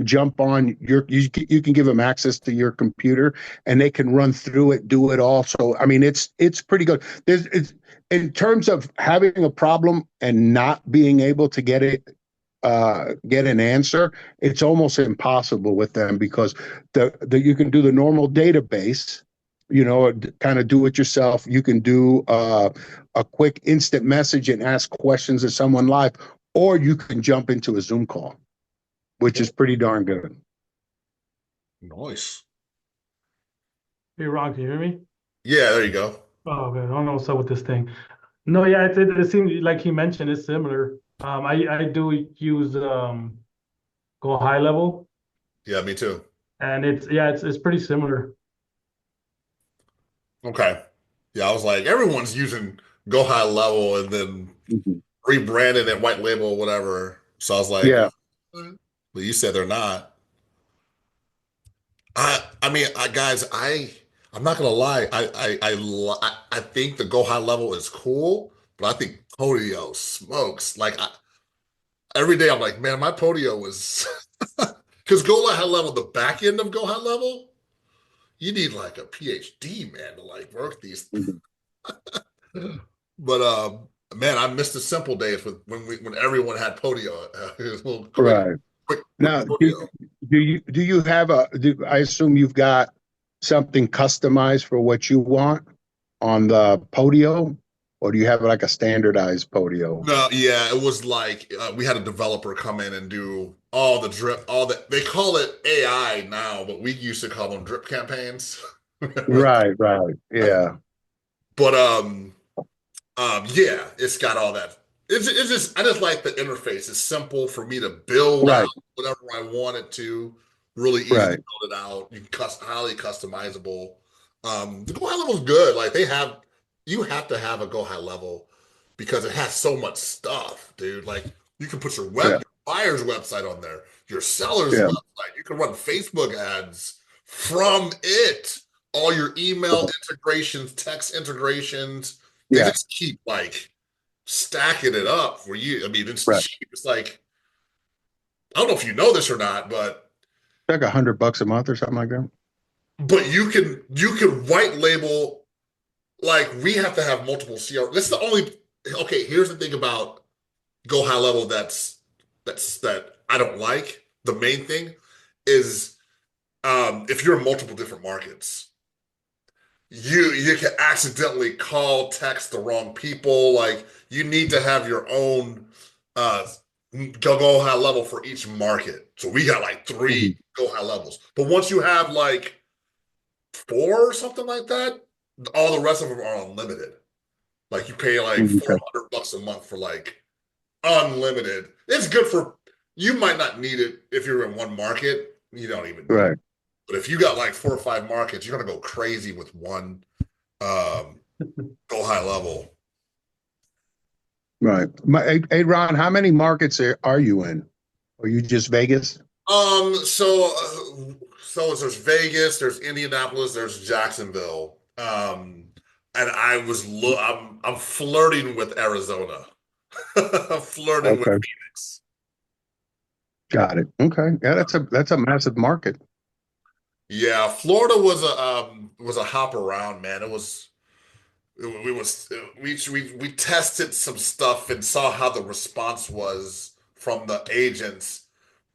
Speaker 3: jump on you can give them access to your computer and they can run through it, do it all. So I mean, it's pretty good. It's in terms of having a problem and not being able to get an answer. It's almost impossible with them because the you can do the normal database, kind of do it yourself. You can do a quick instant message and ask questions to someone live, or you can jump into a Zoom call, which is pretty darn good.
Speaker 2: Nice.
Speaker 4: Hey Ron, can you hear me?
Speaker 2: Yeah, there you go.
Speaker 4: Oh, okay. I don't know what's up with this thing. No, yeah, it seems like he mentioned it's similar. I do use Go High Level,
Speaker 2: Yeah, me too.
Speaker 4: and it's pretty similar.
Speaker 2: Okay. Yeah, I was like, everyone's using go high level and then
Speaker 3: Mhm.
Speaker 2: rebranded it white label or whatever. So I was like,
Speaker 3: Yeah.
Speaker 2: but you said they're not. I mean, guys, I'm not gonna lie. I think the go high level is cool, but I think Podio smokes. Like every day, I'm like, man, my Podio was because go high level, the back end of go high level, you need like a PhD, man, to like work these.
Speaker 3: Mhm.
Speaker 2: But man, I missed the simple days when everyone had Podio. It was a little
Speaker 3: Right.
Speaker 2: quick
Speaker 3: Now,
Speaker 2: Podio.
Speaker 3: do you have I assume you've got something customized for what you want? on the Podio, or do you have like a standardized Podio?
Speaker 2: No, yeah, it was like we had a developer come in and do all the drip, all the they call it AI now, but we used to call them drip campaigns.
Speaker 3: Right, right. Yeah,
Speaker 2: But yeah, it's got all that. It's just I just like the interface. It's simple for me to build out
Speaker 3: right,
Speaker 2: whatever I want it to. Really easy to
Speaker 3: right.
Speaker 2: build it out. You can highly customizable. The Go High level is good. Like you have to have a Go High level because it has so much stuff, dude. Like you can put
Speaker 3: Yeah,
Speaker 2: your buyer's website on there, your seller's
Speaker 3: yeah.
Speaker 2: website. You can run Facebook ads from it. All your email integrations, text integrations, they
Speaker 3: Yeah,
Speaker 2: just keep like stacking it up for you. I mean, it's
Speaker 3: right.
Speaker 2: cheap. It's like I don't know if you know this or not,
Speaker 3: Like $100 a month or something like that.
Speaker 2: but you can white label like we have to have multiple CR. This is the only okay. Here's the thing about Go High Level that I don't like. The main thing is if you're in multiple different markets. You can accidentally call text the wrong people. Like you need to have your own uh go high level for each market. So we got like three
Speaker 3: Mhm.
Speaker 2: go high levels. But once you have like four or something like that, all the rest of them are unlimited. Like you pay like
Speaker 3: Okay.
Speaker 2: $400 a month for like unlimited. It's good for you might not need it if you're in one market. You don't even need it.
Speaker 3: Right,
Speaker 2: But if you got like four or five markets, you're gonna go crazy with one um go high level.
Speaker 3: right. Hey, Ron, how many markets are you in? Are you just Vegas?
Speaker 2: So there's Vegas, there's Indianapolis, there's Jacksonville. And I'm flirting with Arizona. I'm flirting with
Speaker 3: Okay,
Speaker 2: Phoenix.
Speaker 3: got it. Okay, yeah, that's a massive market.
Speaker 2: Yeah, Florida was a hop around, man. We was we tested some stuff and saw how the response was from the agents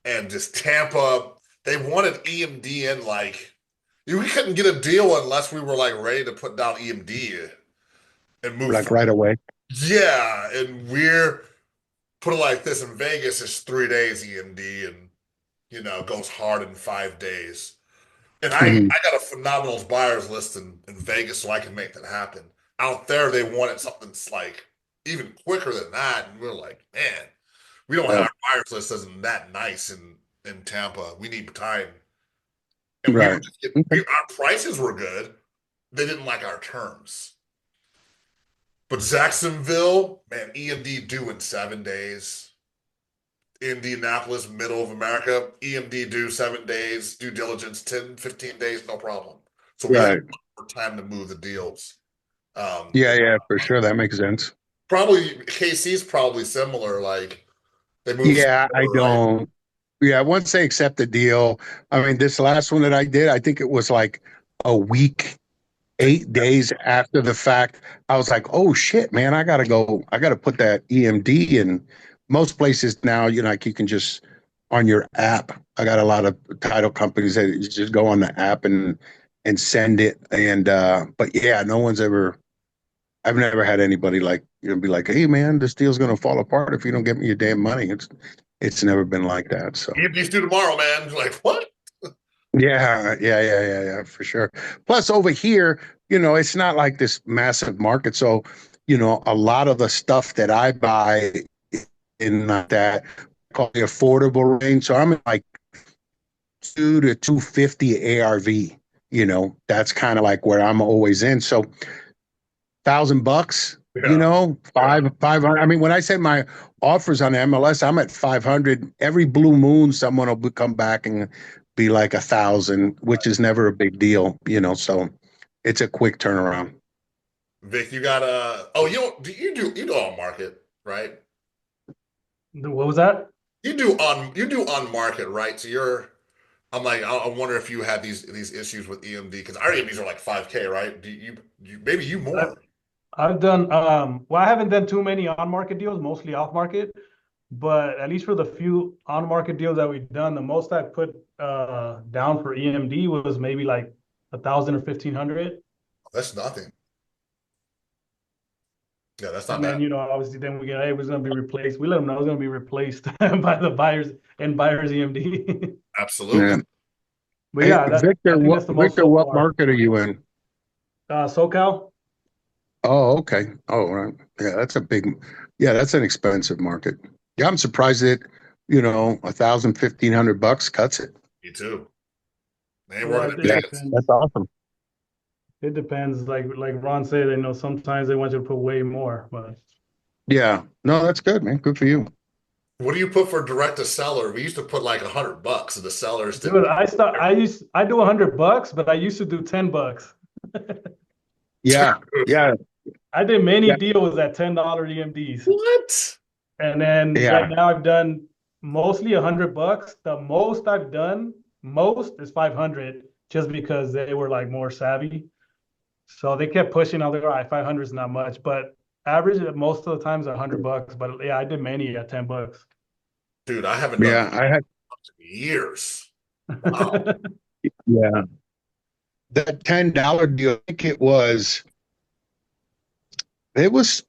Speaker 2: and just Tampa. They wanted EMD in like we couldn't get a deal unless we were like ready to put down EMD and move
Speaker 3: Like
Speaker 2: forward.
Speaker 3: right away.
Speaker 2: Yeah, and we're put it like this in Vegas, it's 3 days EMD and goes hard in 5 days. And
Speaker 3: Hmm.
Speaker 2: I got a phenomenal buyers list in Vegas so I can make that happen. Out there, they wanted something that's like even quicker than that. And we're like, man, we don't have
Speaker 3: Yeah,
Speaker 2: our buyers list isn't that nice in Tampa. We need time. And we were
Speaker 3: right.
Speaker 2: just getting,
Speaker 3: Okay.
Speaker 2: our prices were good. They didn't like our terms. But Jacksonville, man, EMD due in 7 days. Indianapolis, middle of America, EMD due 7 days, due diligence 10, 15 days, no problem. So we had
Speaker 3: Right.
Speaker 2: more time to move the deals.
Speaker 3: Yeah, yeah, for sure. That makes sense.
Speaker 2: Probably KC's probably similar. Like they move
Speaker 3: Yeah, I
Speaker 2: slower, right?
Speaker 3: don't. Yeah, once they accept the deal, I mean, this last one that I did, I think it was like a week, 8 days after the fact. I was like, oh shit, man, I gotta go. I gotta put that EMD in. Most places now, like you can just on your app. I got a lot of title companies that you just go on the app and send it. And but yeah, no one's ever. I've never had anybody like be like, hey man, this deal's gonna fall apart if you don't get me your damn money. It's never been like that. So
Speaker 2: EMD's due tomorrow, man. Like what?
Speaker 3: yeah, yeah, yeah, yeah, yeah, for sure. Plus over here, it's not like this massive market. So, a lot of the stuff that I buy in that call the affordable range. So I'm in like 2 to 250 ARV. That's kind of like where I'm always in. So $1,000,
Speaker 2: Yeah, yeah.
Speaker 3: 500. I mean, when I send my offers on MLS, I'm at 500. Every blue moon, someone will come back and be like 1,000, which is never a big deal. So it's a quick turnaround.
Speaker 2: Vic, you got oh you do on market, right?
Speaker 4: What was that?
Speaker 2: You do on market, right? So you're I'm like I wonder if you had these issues with EMD because our EMDs are like 5K, right? Do you maybe you
Speaker 4: I,
Speaker 2: more.
Speaker 4: I've done well, I haven't done too many on market deals, mostly off market. But at least for the few on market deals that we've done, the most I put down for EMD was maybe like 1,000 or 1,500.
Speaker 2: That's nothing. Yeah, that's not
Speaker 4: And then,
Speaker 2: bad.
Speaker 4: obviously then we get, hey, it was going to be replaced. We let them know it's going to be replaced by the buyers and buyers EMD.
Speaker 2: Absolutely.
Speaker 3: Yeah.
Speaker 4: But
Speaker 3: Hey,
Speaker 4: yeah,
Speaker 3: Victor,
Speaker 4: I think that's the most
Speaker 3: Victor,
Speaker 4: so
Speaker 3: what
Speaker 4: far.
Speaker 3: market are you in?
Speaker 4: SoCal.
Speaker 3: Oh, okay. Oh, right. Yeah, yeah, that's an expensive market. Yeah, I'm surprised that, 1,000, 1,500 bucks cuts it.
Speaker 2: Me too. They ain't
Speaker 4: Yeah,
Speaker 2: working
Speaker 4: it
Speaker 2: a
Speaker 3: Yeah,
Speaker 2: chance.
Speaker 3: that's
Speaker 4: depends.
Speaker 3: awesome.
Speaker 4: It depends. Like Ron said, sometimes they want you to put way more, but
Speaker 3: Yeah. No, that's good, man. Good for you.
Speaker 2: What do you put for direct to seller? We used to put like $100 and the sellers didn't
Speaker 4: dude, I do $100, but I used to do $10.
Speaker 3: Yeah. Yeah.
Speaker 4: I did many
Speaker 3: Yeah.
Speaker 4: deals at $10 EMDs.
Speaker 2: What?
Speaker 4: And then right
Speaker 3: Yeah.
Speaker 4: now I've done mostly $100. The most I've done most is 500 just because they were like more savvy. So they kept pushing. I was like, all right, 500 is not much, but average most of the times $100. But yeah, I did many at $10.
Speaker 2: Dude, I haven't done
Speaker 3: Yeah. I had,
Speaker 2: in years. Wow.
Speaker 3: yeah. That $10 deal, I think it was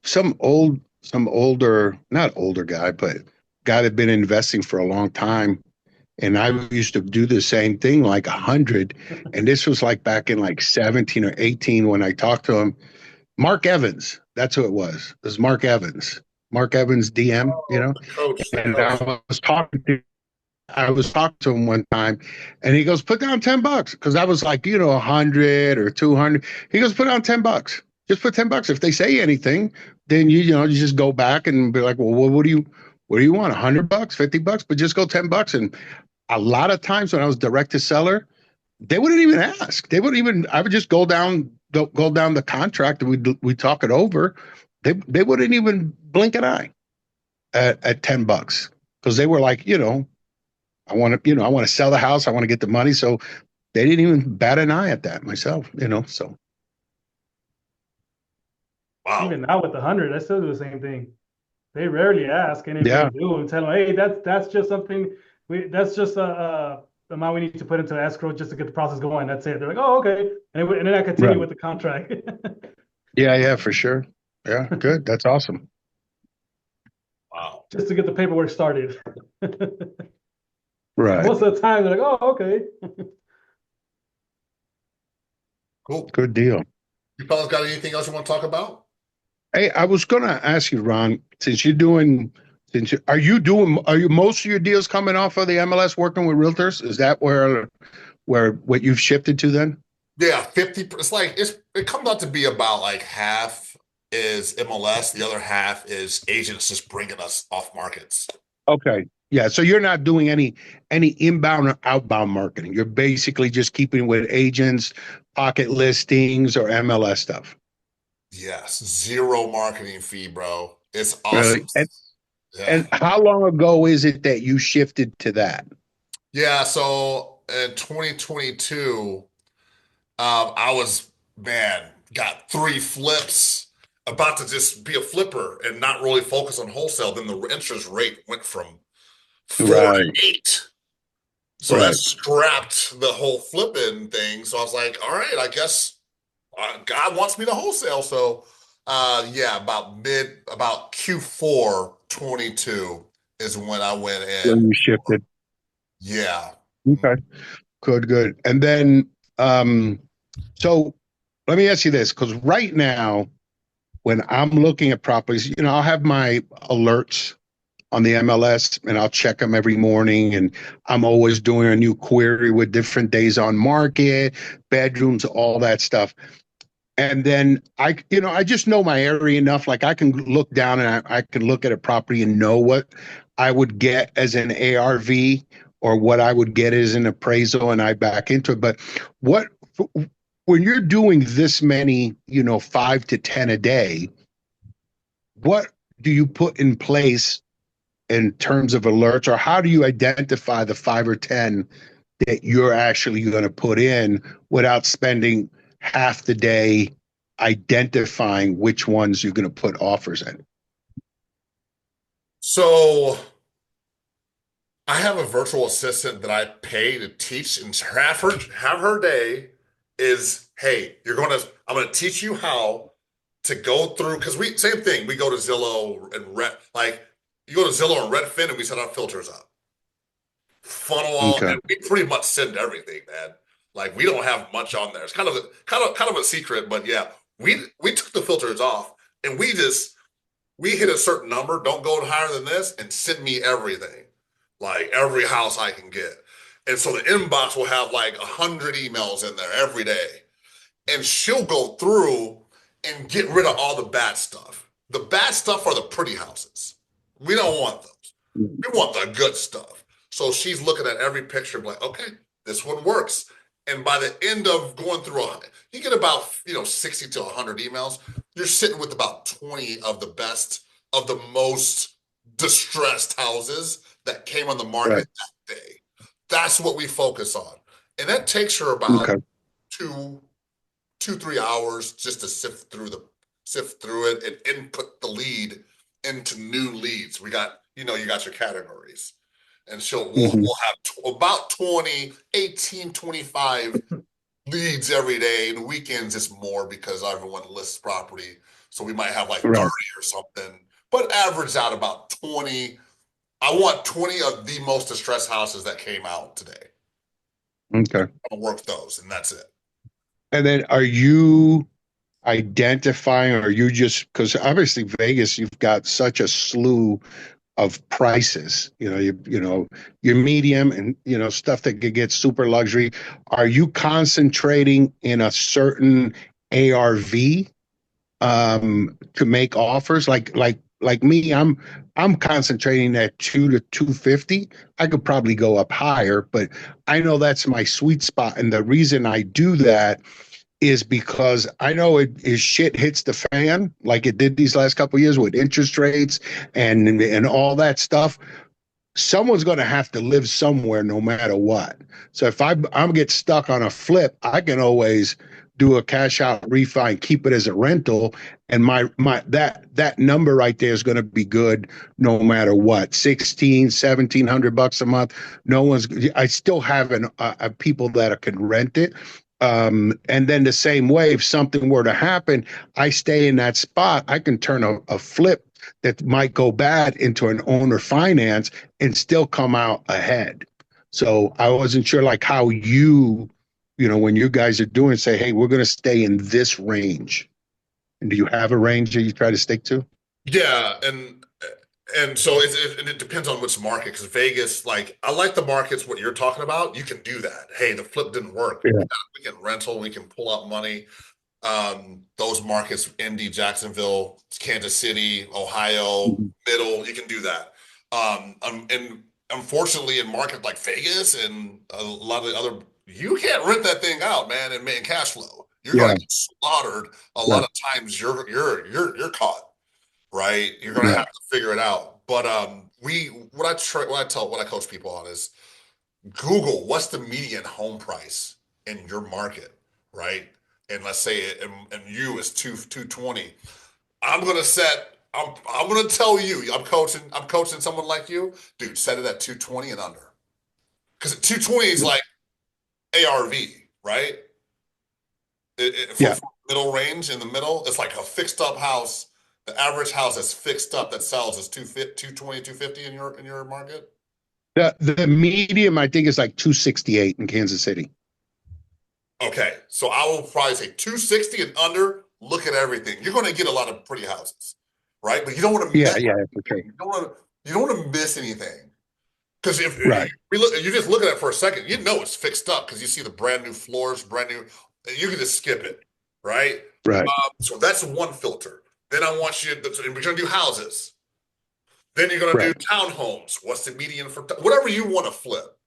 Speaker 3: some older, not older guy, but guy that had been investing for a long time. And I used to do the same thing, like 100. And this was like back in like 17 or 18 when I talked to him. Mark Evans, that's who it was. It was Mark Evans. Mark Evans DM,
Speaker 2: Oh, the coach, the
Speaker 3: And
Speaker 2: coach.
Speaker 3: I was talking to him one time and he goes, put down $10. Cause I was like, 100 or 200. He goes, put down $10. Just put $10. If they say anything, then you just go back and be like, well, what do you want? $100, $50, but just go $10. And a lot of times when I was direct to seller, they wouldn't even ask. I would just go down the contract and we talk it over. They wouldn't even blink an eye at $10 because they were like, I want to sell the house. I want to get the money. So they didn't even bat an eye at that myself. So
Speaker 2: Wow.
Speaker 4: Even now with the 100, I still do the same thing. They rarely ask, and if they
Speaker 3: yeah,
Speaker 4: do, and tell them, hey, that's just something that's just a amount we need to put into escrow just to get the process going. That's it. They're like, oh, okay, and then I continue
Speaker 3: right.
Speaker 4: with the contract
Speaker 3: Yeah, yeah, for sure. Yeah, good. That's awesome.
Speaker 2: Wow.
Speaker 4: just to get the paperwork started.
Speaker 3: Right.
Speaker 4: Most of the time, they're like, oh, okay.
Speaker 2: Cool.
Speaker 3: Good deal.
Speaker 2: You fellas got anything else you want to talk about?
Speaker 3: Hey, I was gonna ask you, Ron, are you most of your deals coming off of the MLS working with realtors? Is that where what you've shifted to then?
Speaker 2: Yeah, 50. It comes out to be about like half is MLS, the other half is agents just bringing us off markets.
Speaker 3: Okay. Yeah. So you're not doing any inbound or outbound marketing. You're basically just keeping with agents, pocket listings, or MLS stuff.
Speaker 2: Yes, zero marketing fee, bro. It's awesome.
Speaker 3: Really? And
Speaker 2: Yeah.
Speaker 3: and how long ago is it that you shifted to that?
Speaker 2: Yeah, so in 2022, I was, man, got three flips, about to just be a flipper and not really focus on wholesale. Then the interest rate went from 4 to
Speaker 3: Right.
Speaker 2: 8. So that
Speaker 3: Right.
Speaker 2: scrapped the whole flipping thing. So I was like, all right, I guess God wants me to wholesale. So yeah, about Q4 22 is when I went
Speaker 3: When
Speaker 2: in.
Speaker 3: you shifted.
Speaker 2: Yeah.
Speaker 3: Okay. Good, good. And then so let me ask you this, because right now, when I'm looking at properties, I'll have my alerts on the MLS and I'll check them every morning. And I'm always doing a new query with different days on market, bedrooms, all that stuff. And then I just know my area enough. Like I can look down and I can look at a property and know what I would get as an ARV or what I would get as an appraisal, and I back into it. But what when you're doing this many, 5 to 10 a day, what do you put in place in terms of alerts, or how do you identify the 5 or 10 that you're actually going to put in without spending half the day identifying which ones you're going to put offers in?
Speaker 2: So I have a virtual assistant that I pay to teach, and have her day is, hey, I'm gonna teach you how to go through, because we same thing. We go to Zillow and like you go to Zillow and Redfin, and we set our filters up, funnel all,
Speaker 3: Okay.
Speaker 2: and we pretty much send everything, man. Like we don't have much on there. It's kind of a secret, but yeah, we took the filters off, and we hit a certain number. Don't go higher than this, and send me everything, like every house I can get. And so the inbox will have like 100 emails in there every day, and she'll go through and get rid of all the bad stuff. The bad stuff are the pretty houses. We don't want those. We want the good stuff. So she's looking at every picture like, okay, this one works. And by the end of going through you get about 60 to 100 emails. You're sitting with about 20 of the best, of the most distressed houses that came on the
Speaker 3: Right.
Speaker 2: market that day. That's what we focus on. And that takes her about
Speaker 3: Okay.
Speaker 2: two, 3 hours just to sift through it and input the lead into new leads. We got, you got your categories. And so we'll
Speaker 3: Hmm.
Speaker 2: we'll have about 20, 18, 25 leads every day. And weekends it's more because everyone lists property. So we might have like 30
Speaker 3: Right.
Speaker 2: or something, but average out about 20. I want 20 of the most distressed houses that came out today.
Speaker 3: Okay.
Speaker 2: I'll work those, and that's it.
Speaker 3: And then are you identifying, or are you just, because obviously Vegas, you've got such a slew of prices, your medium and, stuff that could get super luxury. Are you concentrating in a certain ARV to make offers? Like me, I'm concentrating at 2 to 250. I could probably go up higher, but I know that's my sweet spot. And the reason I do that is because I know is shit hits the fan like it did these last couple of years with interest rates and all that stuff. Someone's going to have to live somewhere no matter what. So if I'm get stuck on a flip, I can always do a cash out refi and keep it as a rental, and my that number right there is going to be good no matter what. 1,700 bucks a month. No one's I still have people that can rent it. And then the same way, if something were to happen, I stay in that spot, I can turn a flip that might go bad into an owner finance and still come out ahead. So I wasn't sure like how when you guys are doing, say, hey, we're going to stay in this range. And do you have a range that you try to stick to?
Speaker 2: Yeah, and so it depends on which market. Because Vegas, like I like the markets what you're talking about. You can do that. Hey, the flip didn't work.
Speaker 3: Yeah.
Speaker 2: We can rental. We can pull out money. Those markets, Indy, Jacksonville, Kansas City, Ohio,
Speaker 3: Mhm.
Speaker 2: middle, you can do that. And unfortunately, in markets like Vegas and a lot of the other, you can't rent that thing out, man, and make cash flow. You're going
Speaker 3: Yeah.
Speaker 2: to get slaughtered. A lot
Speaker 3: Yeah.
Speaker 2: of times, you're caught, right? You're going to
Speaker 3: Yeah.
Speaker 2: have to figure it out. But what I coach people on is Google what's the median home price in your market, right? And let's say and you is 220. I'm gonna tell you, I'm coaching someone like you, dude, set it at 220 and under. Because 220 is like ARV, right? For
Speaker 3: Yeah.
Speaker 2: middle range in the middle, it's like a fixed up house. The average house that's fixed up that sells is 220, 250 in your market.
Speaker 3: The medium, I think, is like 268 in Kansas City.
Speaker 2: Okay, so I will probably say 260 and under. Look at everything. You're going to get a lot of pretty houses, right? But you don't want to
Speaker 3: Yeah.
Speaker 2: miss.
Speaker 3: Yeah. For sure.
Speaker 2: You don't want to miss anything because if
Speaker 3: Right.
Speaker 2: you just look at it for a second, you know it's fixed up because you see the brand new floors, brand new. You can just skip it, right?
Speaker 3: Right.
Speaker 2: So that's one filter. Then I want you. We're going to do houses. Then you're going to do
Speaker 3: Right.
Speaker 2: townhomes. What's the median for whatever you want to flip?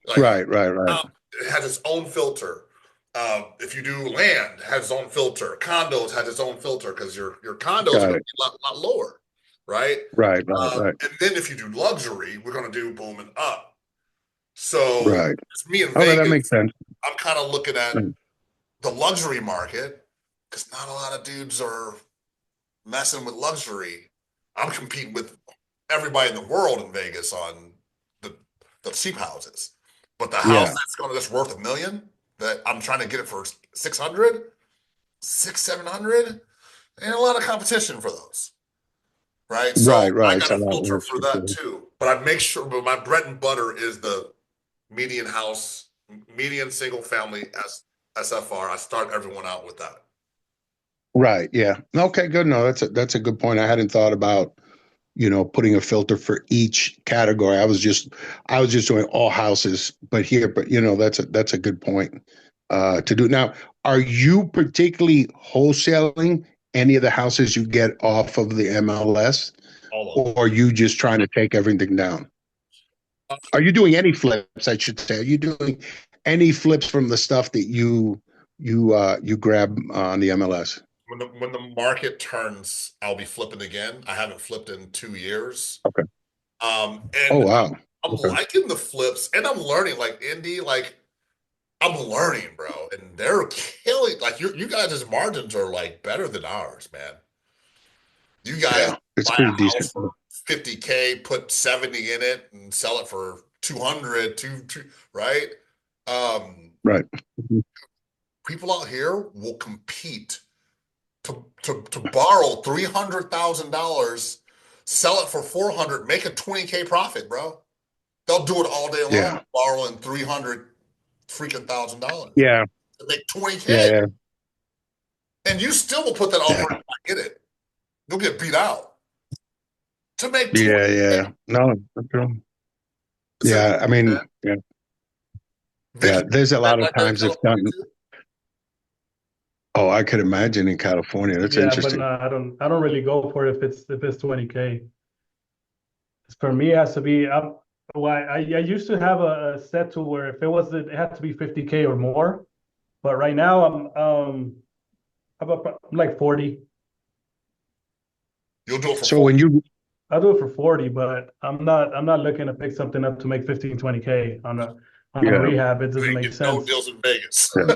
Speaker 2: Like
Speaker 3: Right. Right. Right.
Speaker 2: it has its own filter. If you do land, it has its own filter. Condos has its own filter because your condos are
Speaker 3: Got
Speaker 2: going to
Speaker 3: it.
Speaker 2: be lot lower, right?
Speaker 3: Right. Right. Right.
Speaker 2: And then if you do luxury, we're going to do boom and up. So
Speaker 3: Right.
Speaker 2: it's me in
Speaker 3: Okay, that makes
Speaker 2: Vegas.
Speaker 3: sense.
Speaker 2: I'm kind of looking at
Speaker 3: Mm.
Speaker 2: the luxury market because not a lot of dudes are messing with luxury. I'm competing with everybody in the world in Vegas on the the cheap houses. But the house
Speaker 3: Yeah.
Speaker 2: that's worth $1 million, that I'm trying to get it for 600, 700. and a lot of competition for those, right? So
Speaker 3: Right,
Speaker 2: I
Speaker 3: right. It's
Speaker 2: got
Speaker 3: a
Speaker 2: a
Speaker 3: lot
Speaker 2: filter
Speaker 3: worse
Speaker 2: for
Speaker 3: for
Speaker 2: that
Speaker 3: sure.
Speaker 2: too. But I make sure, but my bread and butter is the median house, median single family SFR. I start everyone out with that.
Speaker 3: Right. Yeah. Okay, good. No, that's a good point. I hadn't thought about, putting a filter for each category. I was just doing all houses, but that's a good point to do. Now, are you particularly wholesaling any of the houses you get off of the MLS,
Speaker 2: All of them.
Speaker 3: or are you just trying to take everything down? Are you doing any flips, I should say? Are you doing any flips from the stuff that you grab on the MLS?
Speaker 2: When the market turns, I'll be flipping again. I haven't flipped in 2 years.
Speaker 3: Okay. Oh
Speaker 2: And
Speaker 3: wow.
Speaker 2: I'm
Speaker 3: Okay.
Speaker 2: liking the flips and I'm learning like Indy, like I'm learning, bro. And they're killing like you guys' margins are like better than ours, man. You guys
Speaker 3: Yeah, it's
Speaker 2: buy
Speaker 3: pretty
Speaker 2: a house
Speaker 3: decent.
Speaker 2: for 50K, put 70 in it, and sell it for 200, right? Um,
Speaker 3: Right.
Speaker 2: People out here will compete to borrow $300,000, sell it for 400, make a 20K profit, bro. They'll do it all day long,
Speaker 3: Yeah.
Speaker 2: borrowing 300 freaking $1,000
Speaker 3: Yeah.
Speaker 2: to make
Speaker 3: Yeah.
Speaker 2: 20K.
Speaker 3: Yeah.
Speaker 2: And you still will put that offer in
Speaker 3: Yeah.
Speaker 2: and not get it. You'll get beat out to make
Speaker 3: Yeah.
Speaker 2: 20K.
Speaker 3: Yeah. No. Okay.
Speaker 2: It's insane,
Speaker 3: Yeah. I
Speaker 2: man.
Speaker 3: mean, yeah.
Speaker 2: Vic,
Speaker 3: Yeah.
Speaker 2: you
Speaker 3: There's a
Speaker 2: that
Speaker 3: lot of
Speaker 2: right there in
Speaker 3: times it's
Speaker 2: California
Speaker 3: done.
Speaker 2: too?
Speaker 3: Oh, I could imagine in California. That's
Speaker 4: Yeah, but no,
Speaker 3: interesting.
Speaker 4: I don't really go for it if it's 20K. For me, it has to be up. Well, I used to have a set to where if it had to be 50K or more. But right now I'm like 40.
Speaker 2: You'll do it for
Speaker 3: So
Speaker 2: four.
Speaker 3: when you,
Speaker 4: I'll do it for 40, but I'm not looking to pick something up to make 15, 20K on a
Speaker 3: yeah,
Speaker 4: rehab. It
Speaker 2: You
Speaker 4: doesn't
Speaker 2: ain't
Speaker 4: make
Speaker 2: get no
Speaker 4: sense.
Speaker 2: deals in Vegas.
Speaker 3: yeah.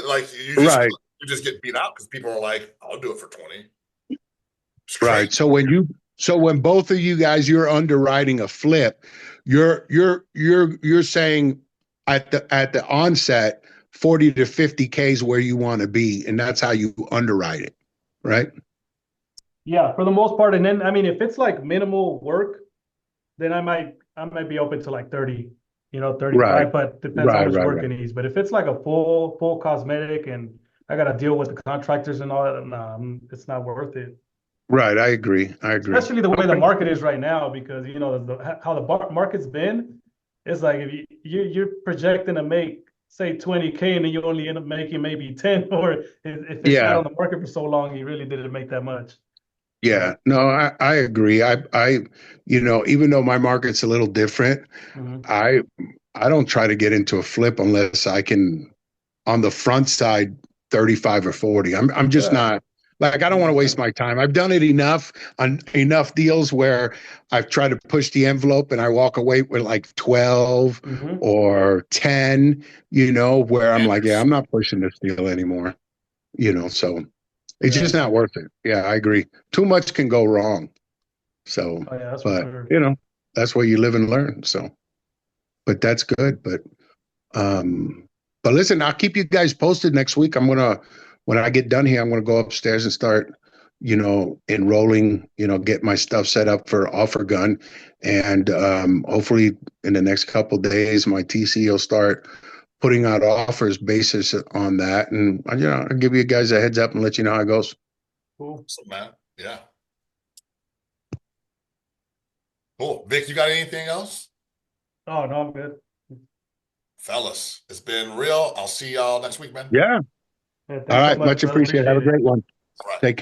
Speaker 2: Like
Speaker 3: Right,
Speaker 2: you just get beat out because people are like, I'll do it for 20. It's crazy.
Speaker 3: right. So when both of you guys, you're underwriting a flip, you're saying at the onset, 40 to 50K is where you want to be, and that's how you underwrite it, right?
Speaker 4: Yeah, for the most part. And then I mean, if it's like minimal work, then I might be open to like 30,
Speaker 3: Right,
Speaker 4: 35, but depends how
Speaker 3: right,
Speaker 4: much
Speaker 3: right,
Speaker 4: work
Speaker 3: right.
Speaker 4: it needs. But if it's like a full cosmetic and I got to deal with the contractors and all that, nah, it's not worth it.
Speaker 3: Right, I agree. I agree.
Speaker 4: Especially the way the
Speaker 3: Okay.
Speaker 4: market is right now, because how the market's been. It's like if you're projecting to make say 20K and then you only end up making maybe 10, or if it's not
Speaker 3: Yeah,
Speaker 4: on the market for so long, you really didn't make that much.
Speaker 3: yeah. No, I agree. Even though my market's a little different,
Speaker 4: Mhm.
Speaker 3: I I don't try to get into a flip unless I can on the front side 35 or 40. I'm just
Speaker 4: Yeah,
Speaker 3: not like I
Speaker 4: that
Speaker 3: don't want to
Speaker 4: makes
Speaker 3: waste
Speaker 4: sense.
Speaker 3: my time. I've done it enough on enough deals where I've tried to push the envelope and I walk away with like 12
Speaker 4: Hmm.
Speaker 3: or 10, where I'm
Speaker 2: And
Speaker 3: like, yeah,
Speaker 2: there's
Speaker 3: I'm not pushing this deal anymore, so it's
Speaker 4: Yeah.
Speaker 3: just not worth it. Yeah, I agree. Too much can go wrong. So,
Speaker 4: Oh yeah, that's for
Speaker 3: but
Speaker 4: sure.
Speaker 3: that's where you live and learn. So, but that's good. Um, but listen, I'll keep you guys posted next week. When I get done here, I'm gonna go upstairs and start, enrolling, get my stuff set up for offer gun. And hopefully in the next couple of days, my TC will start putting out offers basis on that. And I'll give you guys a heads up and let you know how it goes.
Speaker 4: Cool.
Speaker 2: awesome, man. Yeah. Cool. Vic, you got anything else?
Speaker 4: Oh no, I'm good.
Speaker 2: Fellas, it's been real. I'll see y'all next week, man.
Speaker 3: Yeah.
Speaker 4: Yeah,
Speaker 3: All
Speaker 4: thanks so
Speaker 3: right.
Speaker 4: much,
Speaker 3: Much
Speaker 4: brother.
Speaker 3: appreciated. Have
Speaker 4: Appreciate
Speaker 3: a
Speaker 4: it.
Speaker 3: great one.
Speaker 2: All right.
Speaker 3: Take care.